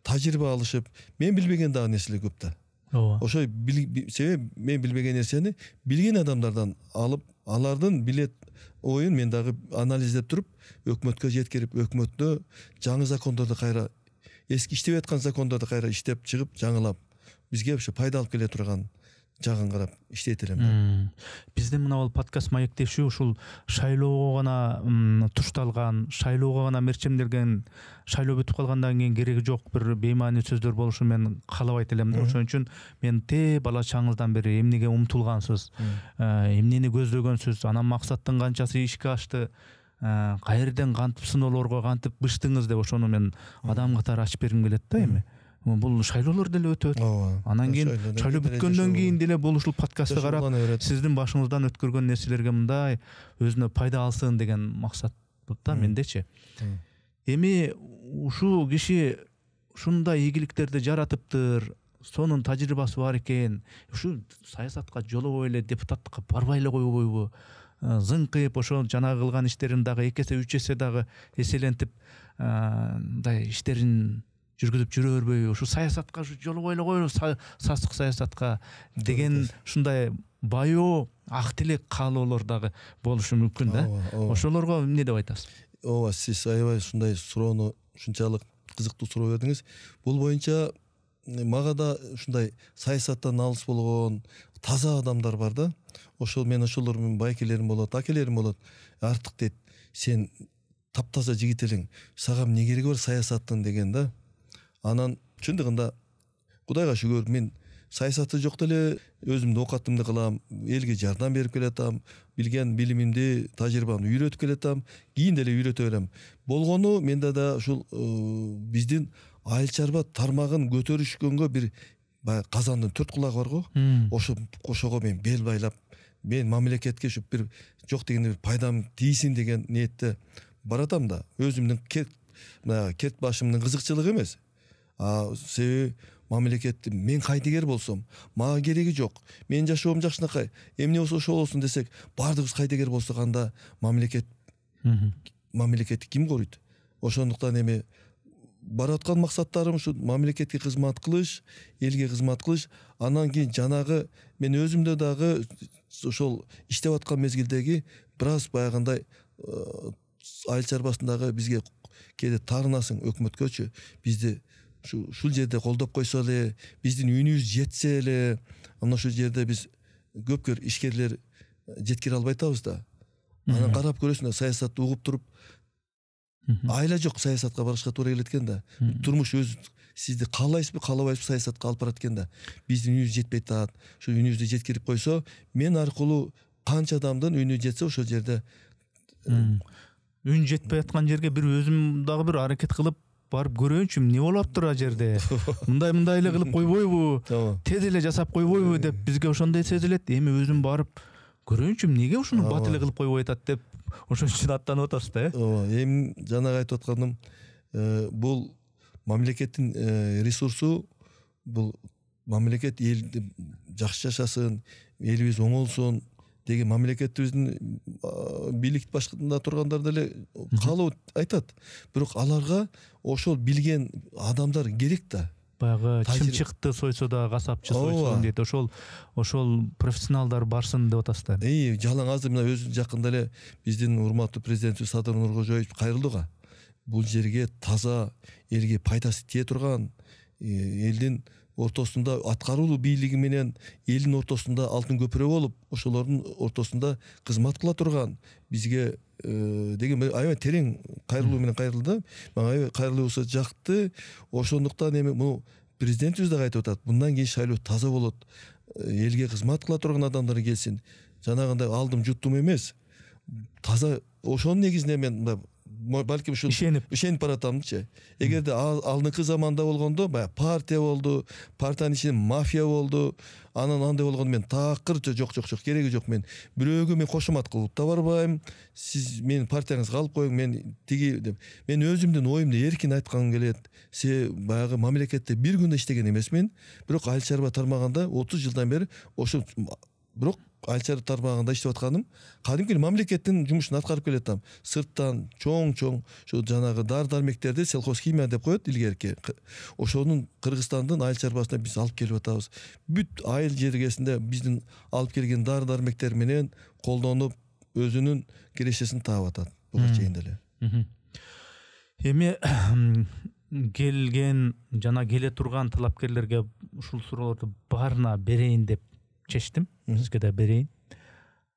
тажрыйба алышып, мен билбеген дагы нерселер көп да. Ошо себеби мен билбеген нерсени билген адамдардан алып, алардын билет оюн мен дагы анализдеп туруп, өкмөткө жеткирип, өкмөттө жаңы закондорду кайра, эски иштеп аткан закондорду кайра иштеп чыгып, жаңылап, бизге ошо пайда алып келе турган жагын карап иштейт элем да. Биздин мына бул подкаст маектешүү ушул шайлоого гана тушталган, шайлоого гана мерчемделген, шайлоо бүтүп калгандан кийин кереги жок бир беймаани сөздөр болушун мен каалабайт элем да. Ошон үчүн мен бала чаңыңыздан бери эмнеге умтулгансыз, эмнени көздөгөнсүз, анан максаттын канчасы ишке ашты, каерден кантип сыноолорго кантип быштыңыз деп ошону мен адам катары ачып бергим келет да. Эми бул шайлоолор деле өтөт. Анан кийин шайлоо бүткөндөн кийин деле бул ушул подкастты карап, сиздин башыңыздан өткөргөн нерселерге мындай өзүнө пайда алсын деген максат да мендечи. Эми ушул киши ушундай ийгиликтерди жаратыптыр, сонун тажрыйбасы бар экен. Ушу саясатка жолобой эле депутаттыкка барбай эле койбойбу? Зыңкыйып, ошо жанагы кылган иштерин дагы 2 эсе 3 эсе дагы эселентип, мындай иштерин жүргүзүп жүрө бербөйбү? Ушу саясатка жолобой эле коелу, сасык саясатка деген ушундай баяу ак тилек каалоолор дагы болушу мүмкүн да. Ошолорго эмне деп айтасыз? Ооба, сиз аябай ушундай суроону, ушунчалык кызыктуу суроо бердиңиз. Бул боюнча мага да ушундай саясаттан алыс болгон таза адамдар бар да. Ошол мен ошолор менен байкелерим болот, акелерим болот. Артык дейт, сен таптаза жигит элең, сага эмне кереги бар саясаттын деген да. Анан чындыгында Кудайга шүгүр, мен саясаты жок деле өзүмдүн оокатымды кылам, элге жардам берип келатам, билген билимимди, тажрыйбамды үйрөтүп келатам, кийин деле үйрөтө берем. Болгону менде да ушул биздин айыл чарба тармагын көтөрүшкөнгө бир казандын 4 кулагы бар го. Ошого мен бел байлап, мен мамлекетке ушу бир жок дегенде бир пайдам тийсин деген ниетте баратам да, өзүмдүн керт башымдын кызыкчылыгы эмес. Себеби мамлекетти мен кайдыгер болсом, мага кереги жок. Менин жашоом жакшынакай. Эмне болсо ошол болсун десек, бардыгыбыз кайдыгер болсок анда мамлекетти ким коруйт? Ошондуктан эми бараткан максаттарым ушу мамлекетке кызмат кылыш, элге кызмат кылыш. Анан кийин жанагы мен өзүмдө дагы ошол иштеп аткан мезгилдеги бир аз баягындай айыл чарбасындагы бизге кээде таарынасың өкмөткөчү. Бизди ушул жерде колдоп койсо эле, биздин үнүбүз жетсе эле, анан ушул жерде биз көпкөр ишкерлер жеткире албай атабыз да. Анан карап көрөсүң да, саясатты угуп туруп айла жок саясатка барышка туура келет экен да. Турмуш өзү сизди каалайсызбы, каалабайсызбы саясатка алып барат экен да. Биздин үнүбүз жетпей атат. Ошо үнүбүздү жеткирип койсо, мен аркылуу канча адамдын үнү жетсе ошол жерде үн жетпей аткан жерге бир өзүм дагы бир аракет кылып барып көрөйүнчү, эмне болуп тур а жерде. Мындай эле кылып койбойбу? Тез эле жасап койбойбу деп бизге ошондой сезилет. Эми өзүм барып көрөйүнчү, эмнеге ушуну бат эле кылып койбой атат деп ошон үчүн аттанып атасыз да. Эми жанагы айтып атканым, бул мамлекеттин ресурсу, бул мамлекет элди жакшы жашасын, элибиз оңолсун деген мамлекетибиздин бийлик башында тургандар деле каалоо айтат. Бирок аларга ошол билген адамдар керек да. Баягы чымчыкты сойсо да касапчы сойсун дейт. Ошол профессионалдар барсын деп атасыздар. Жалаң азыр мына өзү жакында эле биздин урматтуу президентибиз Садыр Нуркожоевич кайрылдыга. Бул жерге таза, элге пайдасы тие турган, элдин ортосунда аткаруу бийлиги менен элдин ортосунда алтын көпүрө болуп, ошолордун ортосунда кызмат кыла турган бизге деген аябай терең кайрылуу менен кайрылды. Мага кайрылуусу жакты. Ошондуктан эми бул президентибиз да айтып атат, мындан кийин шайлоо таза болот, элге кызмат кыла турган адамдар келсин. Жанагындай алдым жуттум эмес, таза. Ошонун негизинде мен балким ушул ишенип баратамчы. Эгерде алдыңкы заманда болгондо баягы партия болду, партиянын ичинде мафия болду, анан андай болгондо мен такыр жок кереги жок, мен бирөөгө мен кошумат кылып да барбайм. Сиз менин партияңызга алып коюң, мен тиги деп. Мен өзүмдүн оюмду эркин айткым келет. Баягы мамлекетте бир күндө иштеген эмесмин, бирок айыл чарба тармагында 30 жылдан бери ошо бирок айыл чарба тармагында иштеп атканым, кадимки мамлекеттин жумушун аткарып келатам. Сырттан чоң ошо жанагы дар-дармектерди сельхозхимия деп коет илгерки. Ошонун Кыргызстандын айыл чарбасына биз алып келип атабыз. Бүт айыл жергесинде биздин алып келген дар-дармектер менен колдонуп, өзүнүн кирешесин таап атат. Буга чейин деле. Эми келген жана келе турган талапкерлерге ушул суроолорду баарына берейин деп чечтим. Сизге да берейин.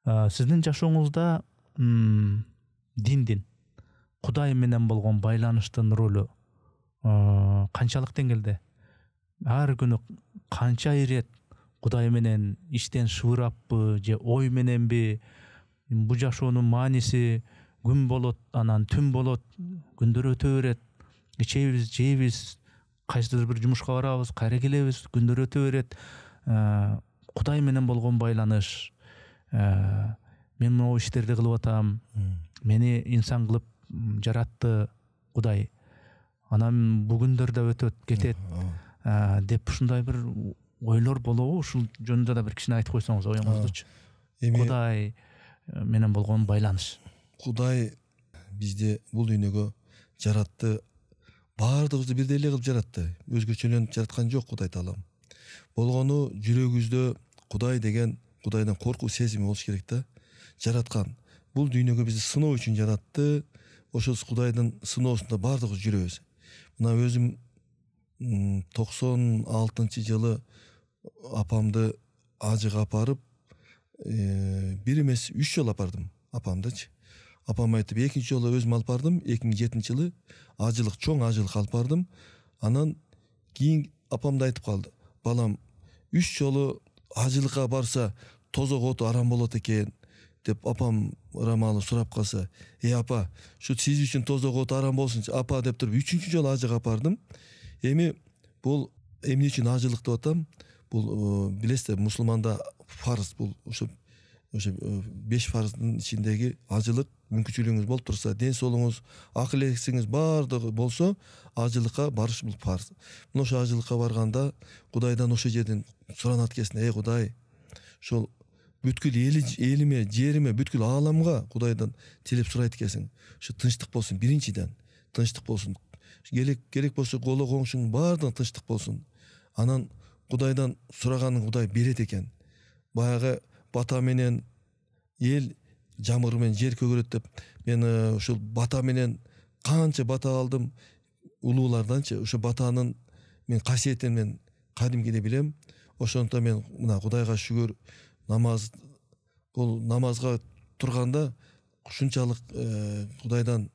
Сиздин жашооңузда диндин, Кудай менен болгон байланыштын ролу канчалык деңгээлде? Ар күнү канча ирет Кудай менен иштен шыбыраппы же ой мененби? Бу жашоонун мааниси күн болот, анан түн болот, күндөр өтө берет. Ичебиз, жейбиз, кайсыдыр бир жумушка барабыз, кайра келебиз, күндөр өтө берет. Кудай менен болгон байланыш, мен могу иштерди кылып атам, мени инсан кылып жаратты Кудай, анан бүгүндөр да өтөт кетет деп ушундай бир ойлор болобу? Ушул жөнүндө да бир кичине айтып койсоңуз оюңуздучу. Кудай менен болгон байланыш. Кудай бизди бул дүйнөгө жаратты, баардыгыбызды бирдей эле кылып жаратты. Өзгөчөлөнүп жараткан жок Кудай таалам. Болгону жүрөгүбүздө Кудай деген, Кудайдан коркуу сезими болуш керек да. Жараткан. Бул дүйнөгө бизди сыноо үчүн жаратты. Ошол Кудайдын сыноосунда баардыгыбыз жүрөбүз. Мына өзүм 96-жылы апамды ажыга апарып, бир эмес 3 жолу апардым апамдычы. Апам айтып, экинчи жолу өзүм алып бардым, 2007-жылы ажылык, чоң ажылык алып бардым. Анан кийин апам да айтып калды, балам, 3 жолу ажылыкка барса тозок оту арам болот экен деп апам ырамалып сурап калса, апа, ушу сиз үчүн тозок оту арам болсунчу апа деп туруп 3-чү жолу ажыга апардым. Эми бул эмне үчүн ажылык деп атам? Бул билесиздер, мусулманда фарз, бул ушу ошо 5 фарздын ичиндеги ажылык мүмкүнчүлүгүңүз болуп турса, ден соолугуңуз, акыл эсиңиз баардыгы болсо, ажылыкка барыш бул фарз. Мына ошо ажылыкка барганда Кудайдан ошо жерден суранат экенсиң: "Эй Кудай, ошол бүткүл элиме, жериме, бүткүл ааламга Кудайдан тилеп сурайт экенсиң. Ошо тынчтык болсун, биринчиден тынчтык болсун. Керек болсо коло коңшуңдун баардыгына тынчтык болсун. Анан Кудайдан сураганын Кудай берет экен. Баягы бата менен эл, жамыр менен жер көгөрөт деп, мен ушул бата менен канча бата алдым улууларданчы. Ошо батанын мен касиетин мен кадимкиде билем. Ошондуктан мен мына Кудайга шүгүр, намаз, бул намазга турганда ушунчалык Кудайдан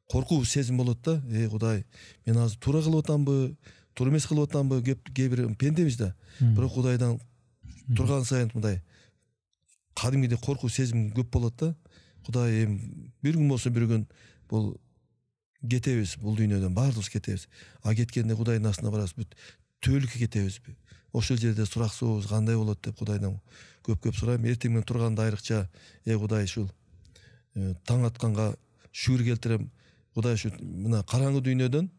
коркуу сезим болот да. Эй Кудай, мен азыр туура кылып атамбы, туура эмес кылып атамбы? Кээ бир пендебиз да. Бирок Кудайдан турган сайын мындай кадимгидей коркуу сезим көп болот да. Кудай, эми бир күн болсо бир күн бул кетебиз, бул дүйнөдөн баардыгыбыз кетебиз. А кеткенде Кудайдын астына барабыз, бүт түбөлүккө кетебизби? Ошол жерде сураксуубуз кандай болот деп Кудайдан көп сурайм. Эртең менен турганда айрыкча: "Эй Кудай, ушул таң атканга шүгүр келтирем. Кудай, ушу мына караңгы дүйнөдөн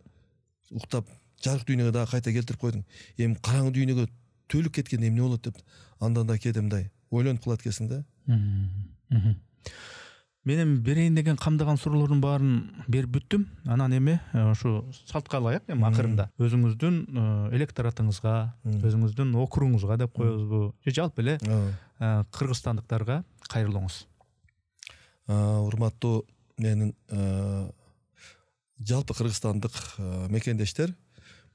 уктап жарык дүйнөгө дагы кайта келтирип койдуң. Эми караңгы дүйнөгө төлүп кеткенде эмне болот деп андан да кээде мындай ойлонуп калат экенсиң да." Мен эми берейин деген камдаган суроолордун баарын берип бүттүм. Анан эми ошо салтка алайык, эми акырында өзүңүздүн электоратыңызга, өзүңүздүн округуңузга деп коебузбу, же жалпы эле кыргызстандыктарга кайрылуңуз. Урматтуу менин жалпы кыргызстандык мекендештер,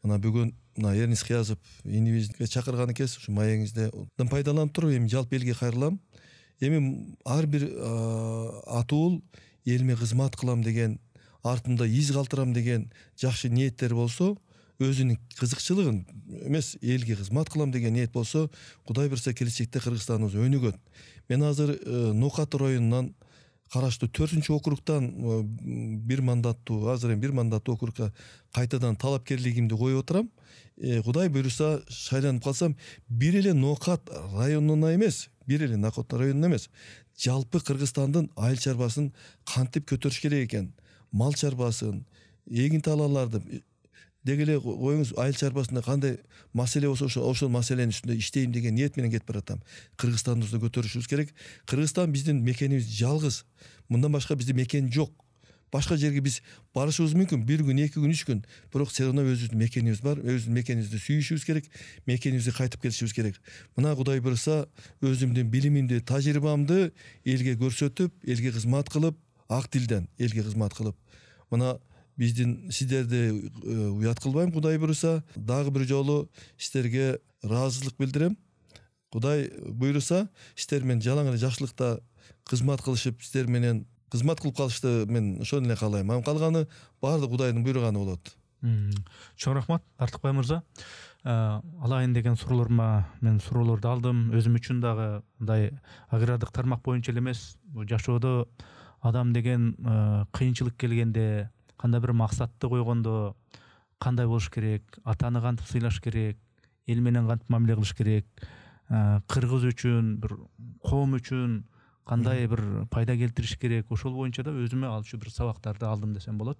мына бүгүн мына Эрнис Кыязов инибизге чакырган экенсиз, ушу маегиңизден пайдаланып туруп эми жалпы элге кайрылам. Эми ар бир атуул элиме кызмат кылам деген, артымда из калтырам деген жакшы ниеттер болсо, өзүнүн кызыкчылыгын эмес, элге кызмат кылам деген ниет болсо, Кудай буйрса келечекте Кыргызстаныбыз өнүгөт. Мен азыр Нокат районунан караштуу 4-округтан бир мандаттуу округга кайтадан талапкерлигимди коюп отурам. Кудай буйрса шайланып калсам, бир эле Нокат районуна эмес, жалпы Кыргызстандын айыл чарбасын кантип көтөрүш керек экен, мал чарбасын, эгин талааларды деги эле коюңуз, айыл чарбасында кандай маселе болсо ошол маселенин үстүндө иштейм деген ниет менен кетип баратам. Кыргызстандыбызды көтөрүшүбүз керек. Кыргызстан биздин мекенибиз жалгыз. Мындан башка биздин мекен жок. Башка жерге биз барышыбыз мүмкүн, бир күн, 2 күн, 3 күн. Бирок все равно өзүбүздүн мекенибиз бар. Өзүбүздүн мекенибизди сүйүшүбүз керек, мекенибизге кайтып келишибиз керек. Мына Кудай буйрса, өзүмдүн билимимди, тажрыйбамды элге көрсөтүп, элге кызмат кылып, ак тилден элге кызмат кылып. Мына биздин сиздерди уят кылбайм, Кудай буйрса, дагы бир жолу сиздерге ыраазычылык билдирем. Кудай буйрса, сиздер менен жалаң эле жакшылыкта кызмат кылышып, сиздер менен кызмат кылып калышты мен ошону эле каалайм. Анан калганы баардык Кудайдын буйруганы болот. Чоң рахмат, Артыкбай мырза. Алайын деген суроолорума мен суроолорду алдым. Өзүм үчүн дагы мындай агрардык тармак боюнча эле эмес, жашоодо адам деген кыйынчылык келгенде, кандай бир максатты койгондо кандай болуш керек, атаны кантип сыйлаш керек, эл менен кантип мамиле кылыш керек, кыргыз үчүн, бир коом үчүн кандай бир пайда келтириш керек, ошол боюнча да өзүмө алчу бир сабактарды алдым десем болот.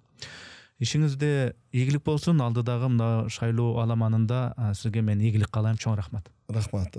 Ишиңизде ийгилик болсун. Алдыдагы мына шайлоо аламанында сизге мен ийгилик каалайм. Чоң рахмат. Рахмат.